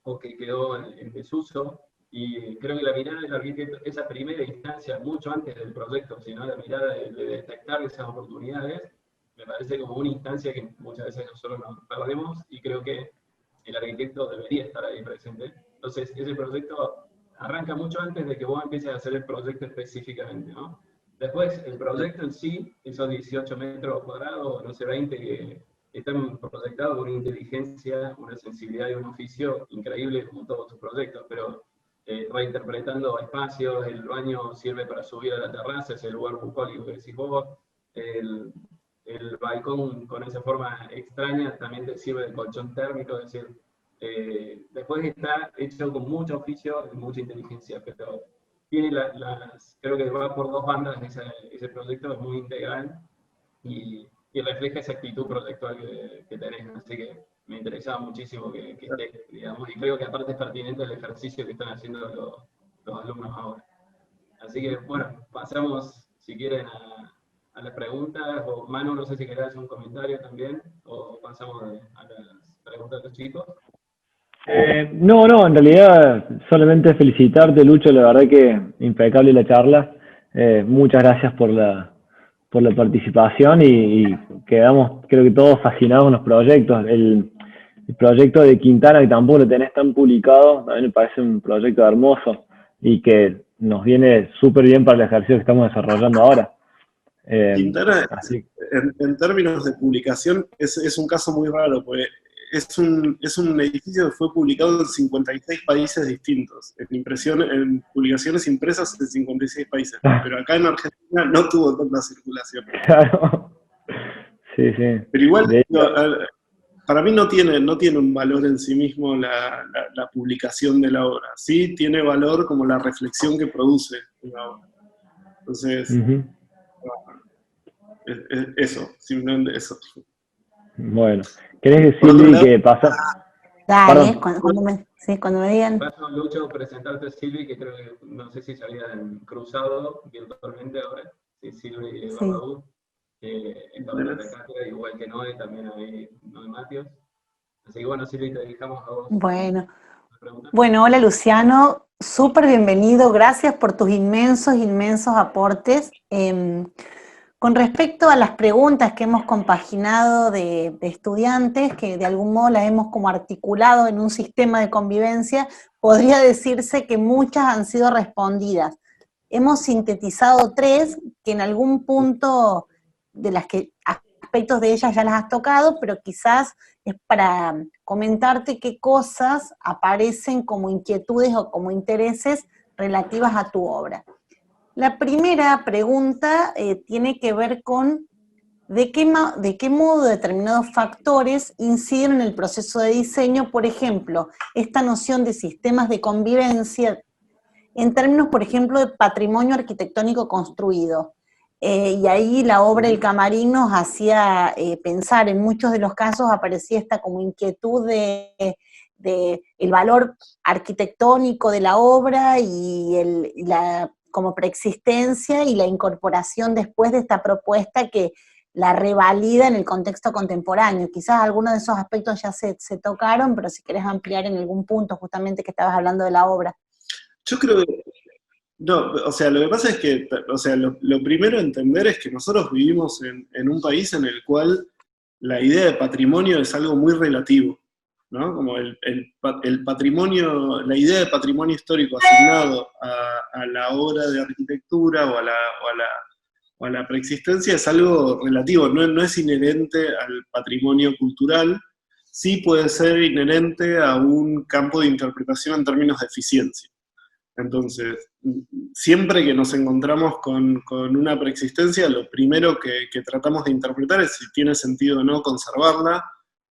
o que quedó en desuso. Y creo que la mirada del arquitecto, esa primera instancia, mucho antes del proyecto, sino la mirada de detectar esas oportunidades, me parece como una instancia que muchas veces nosotros nos perdemos y creo que el arquitecto debería estar ahí presente. Entonces, ese proyecto arranca mucho antes de que vos empieces a hacer el proyecto específicamente, ¿no? Después, el proyecto en sí, esos 18 metros cuadrados, no sé, 20, que están proyectados con una inteligencia, una sensibilidad y un oficio increíble como todos tus proyectos, pero reinterpretando espacios, el baño sirve para subir a la terraza, es el lugar bucólico que decís vos, el balcón con esa forma extraña también te sirve de colchón térmico, es decir, después está hecho con mucho oficio y mucha inteligencia, pero tiene creo que va por dos bandas ese proyecto, es muy integral y refleja esa actitud proyectual que tenés, así que me interesaba muchísimo que esté, digamos, y creo que aparte es pertinente el ejercicio que están haciendo los alumnos ahora. Así que, bueno, pasamos, si quieren, a las preguntas, o Manu, no sé si querés hacer un comentario también, o pasamos a las preguntas de los chicos. No, en realidad solamente felicitarte, Lucho, la verdad que impecable la charla. Muchas gracias por la participación y quedamos, creo que todos fascinados con los proyectos. El proyecto de Quintana, que tampoco lo tenés tan publicado, a mí me parece un proyecto hermoso y que nos viene súper bien para el ejercicio que estamos desarrollando ahora. Quintana, en términos de publicación, es un caso muy raro, porque es un edificio que fue publicado en 56 países distintos, en publicaciones impresas en 56 países, pero acá en Argentina no tuvo tanta circulación. Claro. Sí. Pero igual, para mí no tiene un valor en sí mismo la publicación de la obra. Sí tiene valor como la reflexión que produce la obra. Entonces, eso, simplemente eso. Bueno, ¿querés Por otro decirle lado, qué pasa? Dale, Perdón. cuando me digan. Paso, Lucho, presentarte a Silvi, que creo que no sé si se habían cruzado virtualmente ahora. Sí, Silvi Sí. Barbaud, que está en la cátedra, igual que Noé, también hay Noé Matios. Así que bueno, Silvi, te dejamos a vos. Bueno, hola Luciano, súper bienvenido, gracias por tus inmensos aportes. Con respecto a las preguntas que hemos compaginado de estudiantes, que de algún modo las hemos como articulado en un sistema de convivencia, podría decirse que muchas han sido respondidas. Hemos sintetizado 3 que en algún punto de las que aspectos de ellas ya las has tocado, pero quizás es para comentarte qué cosas aparecen como inquietudes o como intereses relativas a tu obra. La primera pregunta tiene que ver con de qué modo determinados factores inciden en el proceso de diseño, por ejemplo, esta noción de sistemas de convivencia en términos, por ejemplo, de patrimonio arquitectónico construido. Y ahí la obra El Camarín nos hacía pensar, en muchos de los casos aparecía esta como inquietud de el valor arquitectónico de la obra y la como preexistencia y la incorporación después de esta propuesta que la revalida en el contexto contemporáneo. Quizás algunos de esos aspectos ya se tocaron, pero si querés ampliar en algún punto justamente que estabas hablando de la obra. Yo creo que, no, o sea, lo que pasa es que, o sea, lo primero a entender es que nosotros vivimos en un país en el cual la idea de patrimonio es algo muy relativo, ¿no? Como el patrimonio, la idea de patrimonio histórico asignado a la obra de arquitectura o a la preexistencia es algo relativo, no es inherente al patrimonio cultural, sí puede ser inherente a un campo de interpretación en términos de eficiencia. Entonces, siempre que nos encontramos con una preexistencia, lo primero que tratamos de interpretar es si tiene sentido o no conservarla,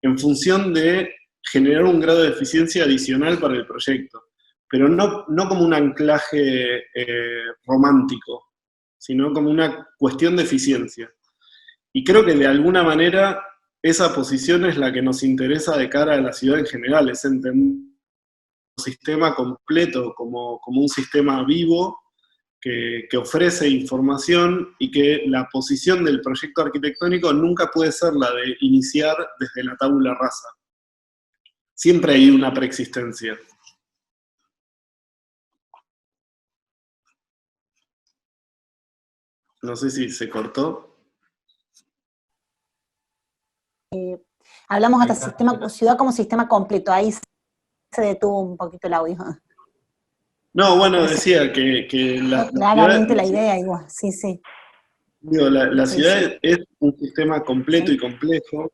en función de generar un grado de eficiencia adicional para el proyecto, pero no como un anclaje romántico, sino como una cuestión de eficiencia. Y creo que de alguna manera esa posición es la que nos interesa de cara a la ciudad en general, es entender sistema completo como un sistema vivo que ofrece información y que la posición del proyecto arquitectónico nunca puede ser la de iniciar desde la tabula rasa. Siempre hay una preexistencia. No sé si se cortó. Hablamos hasta ciudad como sistema completo, ahí se detuvo un poquito el audio. No, bueno, decía que claramente la idea igual, sí. Digo, la ciudad es un sistema completo y complejo,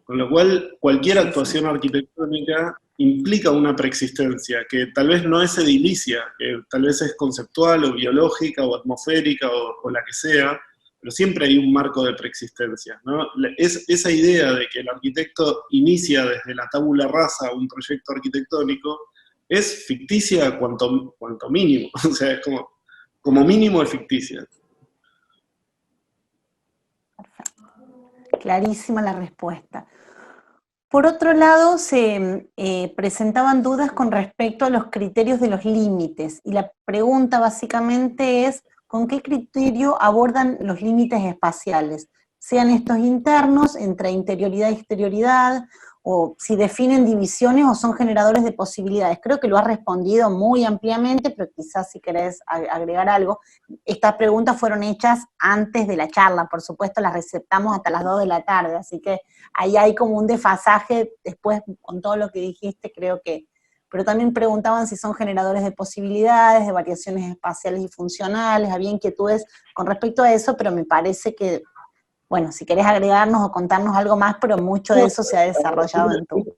con lo cual cualquier actuación arquitectónica implica una preexistencia, que tal vez no es edilicia, que tal vez es conceptual o biológica o atmosférica o la que sea, pero siempre hay un marco de preexistencia, ¿no? Esa idea de que el arquitecto inicia desde la tabula rasa un proyecto arquitectónico es ficticia cuanto mínimo, o sea, es como mínimo es ficticia. Clarísima la respuesta. Por otro lado, se presentaban dudas con respecto a los criterios de los límites, y la pregunta básicamente es, ¿con qué criterio abordan los límites espaciales? Sean estos internos, entre interioridad y exterioridad, o si definen divisiones o son generadores de posibilidades. Creo que lo has respondido muy ampliamente, pero quizás si querés agregar algo. Estas preguntas fueron hechas antes de la charla, por supuesto las receptamos hasta las 2 de la tarde, así que ahí hay como un desfasaje después con todo lo que dijiste, creo que... Pero también preguntaban si son generadores de posibilidades, de variaciones espaciales y funcionales, había inquietudes con respecto a eso, pero me parece que, bueno, si querés agregarnos o contarnos algo más, pero mucho de eso se ha desarrollado en tu...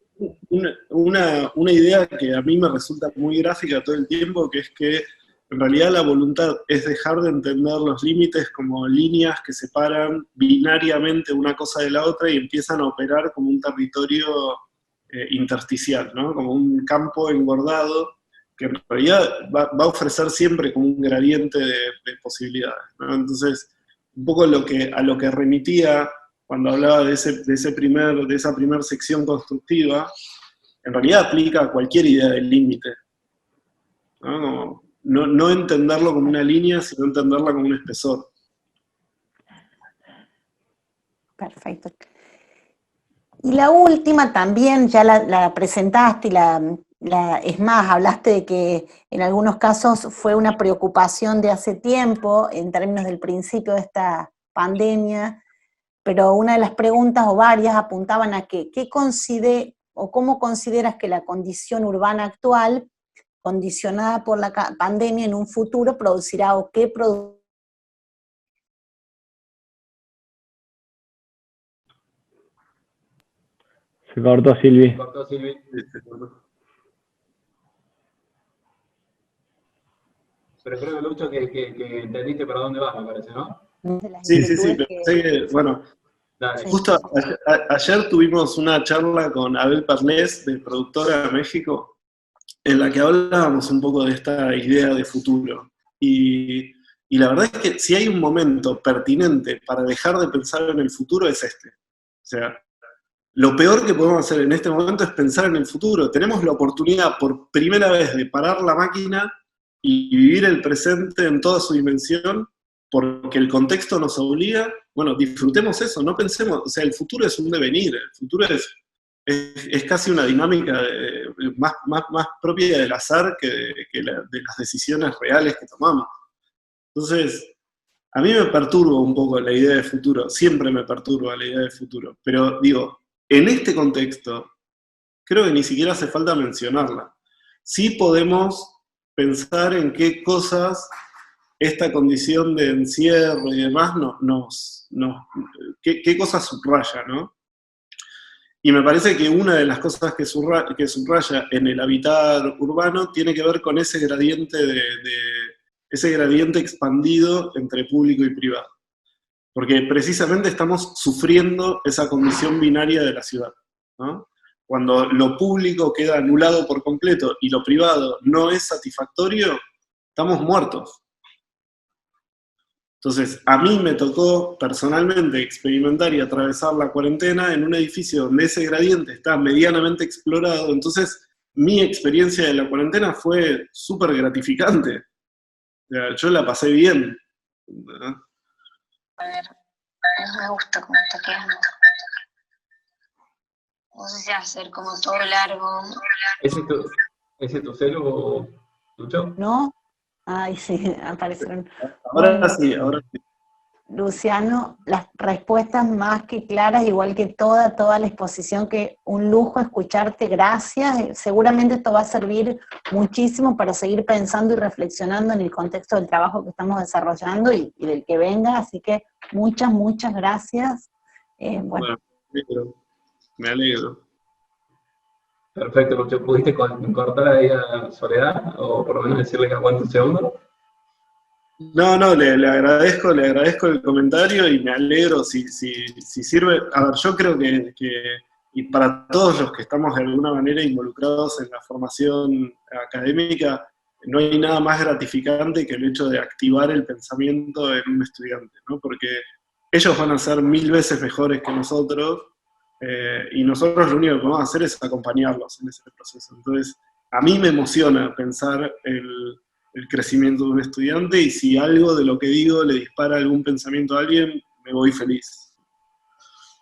Una idea que a mí me resulta muy gráfica todo el tiempo, que es que En realidad la voluntad es dejar de entender los límites como líneas que separan binariamente una cosa de la otra y empiezan a operar como un territorio intersticial, ¿no? Como un campo engordado que en realidad va a ofrecer siempre como un gradiente de posibilidades, ¿no? Entonces, un poco a lo que remitía cuando hablaba de esa primera sección constructiva, en realidad aplica a cualquier idea del límite, ¿no? No entenderlo como una línea, sino entenderla como un espesor. Perfecto. Y la última también, ya la presentaste, es más, hablaste de que en algunos casos fue una preocupación de hace tiempo, en términos del principio de esta pandemia, pero una de las preguntas, o varias, apuntaban a que, ¿cómo consideras que la condición urbana actual, condicionada por la pandemia, en un futuro producirá o qué producirá? Se cortó Silvi. Pero creo, Lucho, que entendiste para dónde vas, me parece, ¿no? Sí, pensé que, bueno, Dale. Justo ayer tuvimos una charla con Abel Parlés, de Productora de México, en la que hablábamos un poco de esta idea de futuro. Y la verdad es que si hay un momento pertinente para dejar de pensar en el futuro es este. O sea, lo peor que podemos hacer en este momento es pensar en el futuro. Tenemos la oportunidad por primera vez de parar la máquina y vivir el presente en toda su dimensión, porque el contexto nos obliga. Bueno, disfrutemos eso, no pensemos, o sea, el futuro es un devenir, el futuro es casi una dinámica más propia del azar que de las decisiones reales que tomamos. Entonces, a mí me perturba un poco la idea de futuro, siempre me perturba la idea de futuro, pero digo, en este contexto, creo que ni siquiera hace falta mencionarla. Sí podemos pensar en qué cosas esta condición de encierro y demás qué cosas subraya, ¿no? Y me parece que una de las cosas que subraya en el hábitat urbano tiene que ver con ese gradiente ese gradiente expandido entre público y privado. Porque precisamente estamos sufriendo esa condición binaria de la ciudad, ¿no? Cuando lo público queda anulado por completo y lo privado no es satisfactorio, estamos muertos. Entonces, a mí me tocó personalmente experimentar y atravesar la cuarentena en un edificio donde ese gradiente está medianamente explorado. Entonces, mi experiencia de la cuarentena fue súper gratificante. O sea, yo la pasé bien, ¿no? A ver, no me gusta cómo está quedando. No sé si hacer como todo largo. ¿Ese es tu celu, Lucho? ¿No? Ay, sí, aparecieron. Ahora sí. Luciano, las respuestas más que claras, igual que toda la exposición, que un lujo escucharte, gracias. Seguramente esto va a servir muchísimo para seguir pensando y reflexionando en el contexto del trabajo que estamos desarrollando y del que venga, así que muchas gracias. Bueno, me alegro. Perfecto, Lucho. ¿Pudiste cortar ahí a Soledad? O por lo menos decirle que aguante un segundo. No, le agradezco el comentario y me alegro si sirve. A ver, yo creo que y para todos los que estamos de alguna manera involucrados en la formación académica, no hay nada más gratificante que el hecho de activar el pensamiento en un estudiante, ¿no? Porque ellos van a ser 1000 veces mejores que nosotros, y nosotros lo único que podemos hacer es acompañarlos en ese proceso. Entonces, a mí me emociona pensar el crecimiento de un estudiante, y si algo de lo que digo le dispara algún pensamiento a alguien, me voy feliz.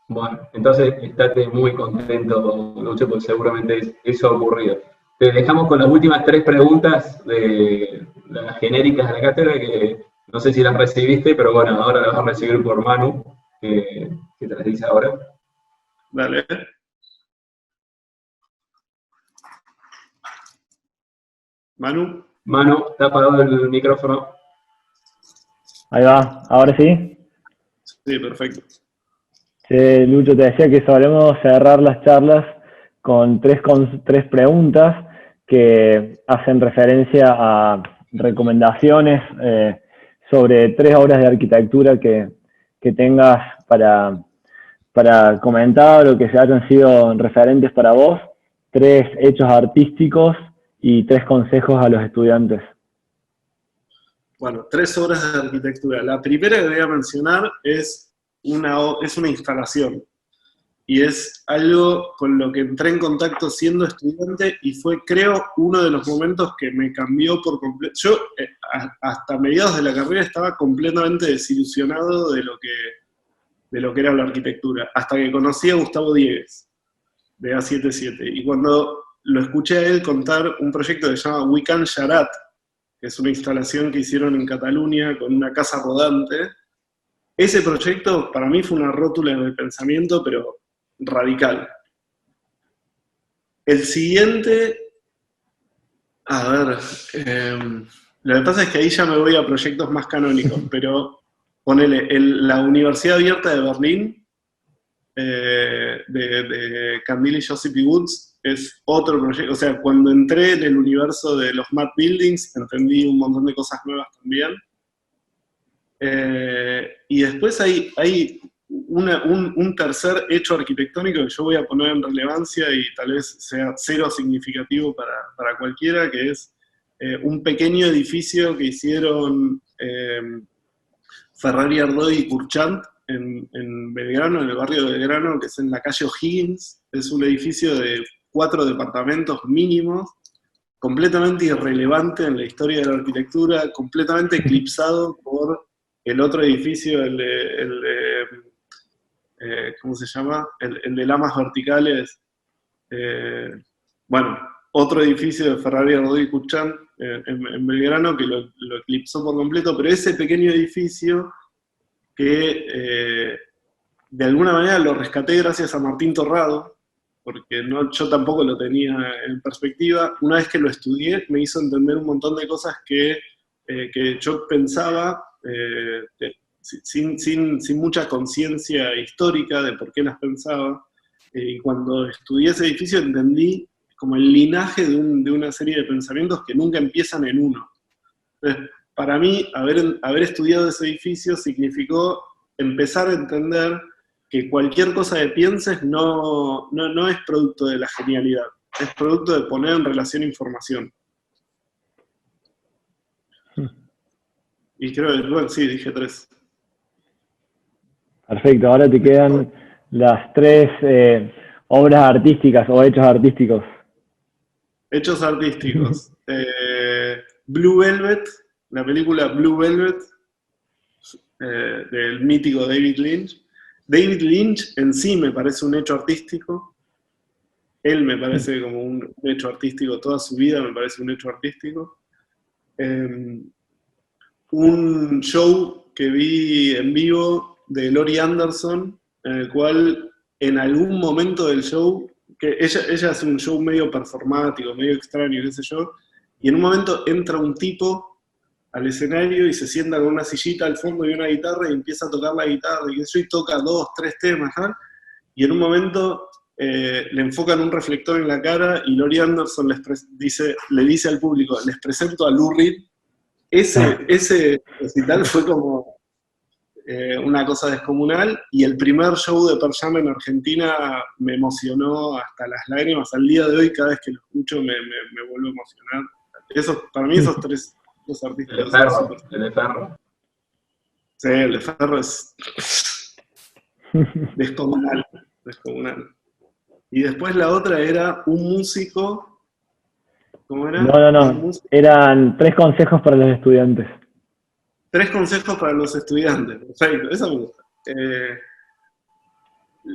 Bueno, entonces estate muy contento, Lucho, porque seguramente eso ha ocurrido. Te dejamos con las últimas 3 preguntas de las genéricas de la cátedra, que no sé si las recibiste, pero bueno, ahora las vas a recibir por Manu, que te las dice ahora. Dale. Manu, ¿está apagado el micrófono? Ahí va, ¿ahora sí? Sí, perfecto. Sí, Lucho, te decía que solemos cerrar las charlas con tres preguntas que hacen referencia a recomendaciones sobre 3 obras de arquitectura que tengas para comentar o que se hayan sido referentes para vos, 3 hechos artísticos y 3 consejos a los estudiantes. Bueno, 3 obras de arquitectura. La primera que voy a mencionar es una instalación. Y es algo con lo que entré en contacto siendo estudiante y fue, creo, uno de los momentos que me cambió por completo. Yo, hasta mediados de la carrera, estaba completamente desilusionado de lo que era la arquitectura, hasta que conocí a Gustavo Diegues, de A77. Y cuando lo escuché a él contar un proyecto que se llama We Can Charat, que es una instalación que hicieron en Cataluña con una casa rodante, ese proyecto para mí fue una rótula de pensamiento, pero radical. El siguiente, a ver, lo que pasa es que ahí ya me voy a proyectos más canónicos, pero ponele, la Universidad Abierta de Berlín, de Candil y Joseph Woods, es otro proyecto. O sea, cuando entré en el universo de los Mad Buildings, entendí un montón de cosas nuevas también. Y después hay un tercer hecho arquitectónico que yo voy a poner en relevancia y tal vez sea cero significativo para cualquiera, que es un pequeño edificio que hicieron Ferrari, Ardoy y Kurchant en Belgrano, en el barrio de Belgrano, que es en la calle O'Higgins. Es un edificio de 4 departamentos mínimos, completamente irrelevante en la historia de la arquitectura, completamente eclipsado por el otro edificio, el de ¿cómo se llama? El de lamas verticales. Bueno, otro edificio de Ferrari, Ardoy y Kurchant en Belgrano que lo eclipsó por completo, pero ese pequeño edificio que de alguna manera lo rescaté gracias a Martín Torrado, porque yo tampoco lo tenía en perspectiva. Una vez que lo estudié, me hizo entender un montón de cosas que yo pensaba sin mucha conciencia histórica de por qué las pensaba. Y cuando estudié ese edificio entendí como el linaje de una serie de pensamientos que nunca empiezan en uno. Entonces, para mí, haber estudiado ese edificio significó empezar a entender que cualquier cosa que pienses no es producto de la genialidad, es producto de poner en relación información. Y creo que, bueno, sí, dije 3. Perfecto, ahora te quedan las 3 obras artísticas o hechos artísticos. Hechos artísticos. Blue Velvet, la película Blue Velvet, del mítico David Lynch. David Lynch en sí me parece un hecho artístico. Él me parece como un hecho artístico, toda su vida me parece un hecho artístico. Un show que vi en vivo de Laurie Anderson, en el cual en algún momento del show, que ella hace un show medio performático, medio extraño, qué sé yo, y en un momento entra un tipo al escenario y se sienta con una sillita al fondo y una guitarra y empieza a tocar la guitarra, y qué sé yo, y toca 2, 3 temas, ¿no? Y en un momento le enfocan un reflector en la cara y Laurie Anderson le dice al público, les presento a Lou Reed. Ese recital fue como una cosa descomunal, y el primer show de Pearl Jam en Argentina me emocionó hasta las lágrimas. Al día de hoy, cada vez que lo escucho, me vuelvo a emocionar. Para mí esos 3 artistas. El de Ferro. Sí, el de Ferro es descomunal. Y después la otra era un músico. ¿Cómo era? No. Eran 3 consejos para los estudiantes. 3 consejos para los estudiantes. Perfecto, eso me gusta.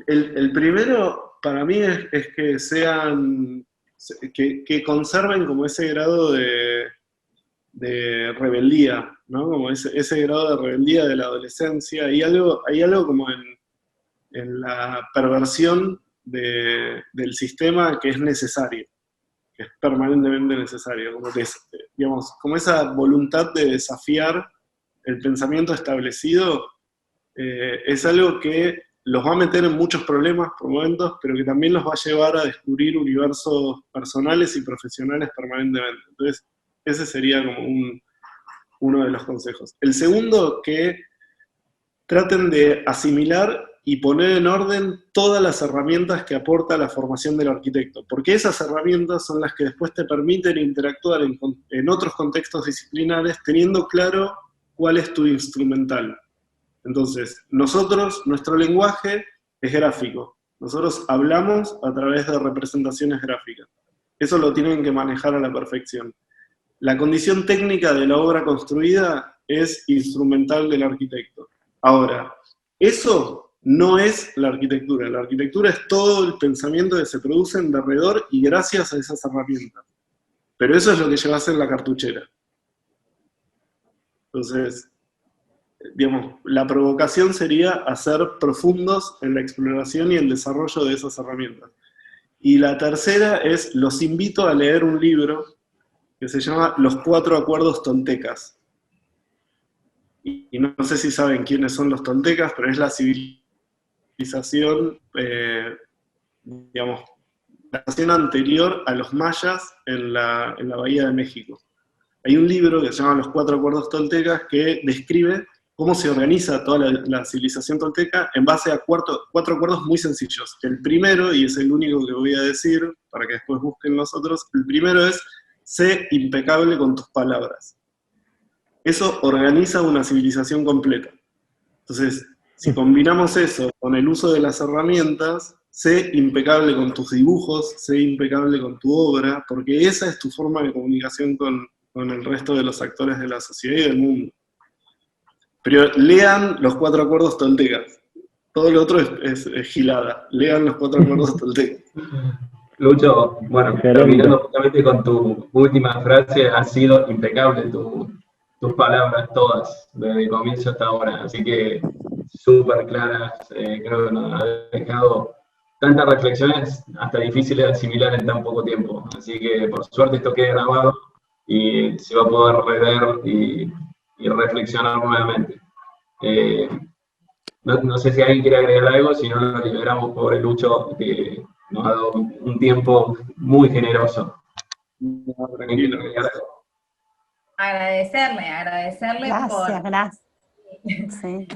El primero, para mí, es que sean. Que conserven como ese grado de rebeldía, ¿no? Como ese grado de rebeldía de la adolescencia. Hay algo como en la perversión del sistema que es necesario, que es permanentemente necesario, como que digamos, como esa voluntad de desafiar el pensamiento establecido, es algo que los va a meter en muchos problemas por momentos, pero que también los va a llevar a descubrir universos personales y profesionales permanentemente. Entonces, ese sería como uno de los consejos. El segundo, que traten de asimilar y poner en orden todas las herramientas que aporta la formación del arquitecto, porque esas herramientas son las que después te permiten interactuar en otros contextos disciplinares teniendo claro cuál es tu instrumental. Entonces, nuestro lenguaje es gráfico, nosotros hablamos a través de representaciones gráficas. Eso lo tienen que manejar a la perfección. La condición técnica de la obra construida es instrumental del arquitecto. Ahora, eso no es la arquitectura es todo el pensamiento que se produce en derredor y gracias a esas herramientas. Pero eso es lo que llevas en la cartuchera. Entonces, digamos, la provocación sería hacer profundos en la exploración y el desarrollo de esas herramientas. Y la tercera es, los invito a leer un libro que se llama Los 4 Acuerdos Toltecas. Y no sé si saben quiénes son los toltecas, pero es la civilización, digamos, la civilización anterior a los mayas en la Bahía de México. Hay un libro que se llama Los 4 Acuerdos Toltecas que describe cómo se organiza toda la civilización tolteca en base a cuatro acuerdos muy sencillos. El primero, y es el único que voy a decir, para que después busquen los otros, el primero es, sé impecable con tus palabras. Eso organiza una civilización completa. Entonces, si combinamos eso con el uso de las herramientas, sé impecable con tus dibujos, sé impecable con tu obra, porque esa es tu forma de comunicación con el resto de los actores de la sociedad y del mundo. Pero lean los 4 acuerdos toltecas. Todo lo otro es gilada. Lean los 4 acuerdos toltecas. Lucho, bueno, terminando justamente con tu última frase, ha sido impecable tus palabras todas, desde el comienzo hasta ahora, así que súper claras, creo que nos ha dejado tantas reflexiones hasta difíciles de asimilar en tan poco tiempo, así que por suerte esto queda grabado y se va a poder rever y reflexionar nuevamente. No sé si alguien quiere agregar algo, si no lo liberamos, pobre Lucho, que nos ha dado un tiempo muy generoso. No, tranquilo. Agradecerle Gracias. Sí.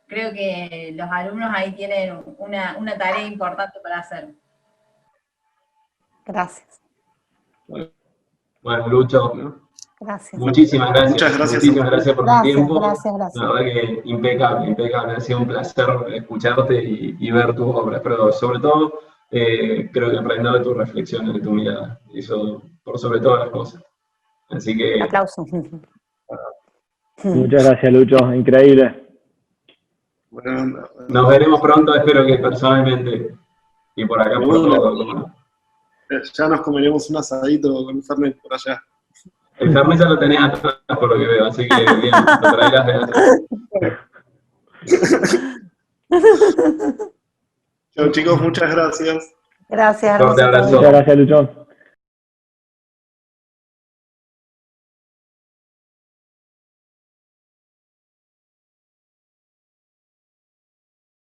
Creo que los alumnos ahí tienen una tarea importante para hacer. Gracias. Bueno, Lucho, gracias. Muchísimas gracias. Muchas gracias. Muchísimas gracias por tu tiempo. Gracias. La verdad que impecable. Ha sido un placer escucharte y ver tus obras, pero sobre todo creo que aprender de tus reflexiones, de tu mirada. Eso por sobre todas las cosas. Así que... Aplauso. Muchas gracias, Lucho. Increíble. Bueno, nos veremos pronto, espero que personalmente. Y por acá por todo. Ya nos comeremos un asadito con el Fernet por allá. El Fernet ya lo tenés atrás, por lo que veo, así que bien, lo traerás de atrás. Chao, chicos, muchas gracias. Gracias. Fuerte abrazo. Muchas gracias, Lucho.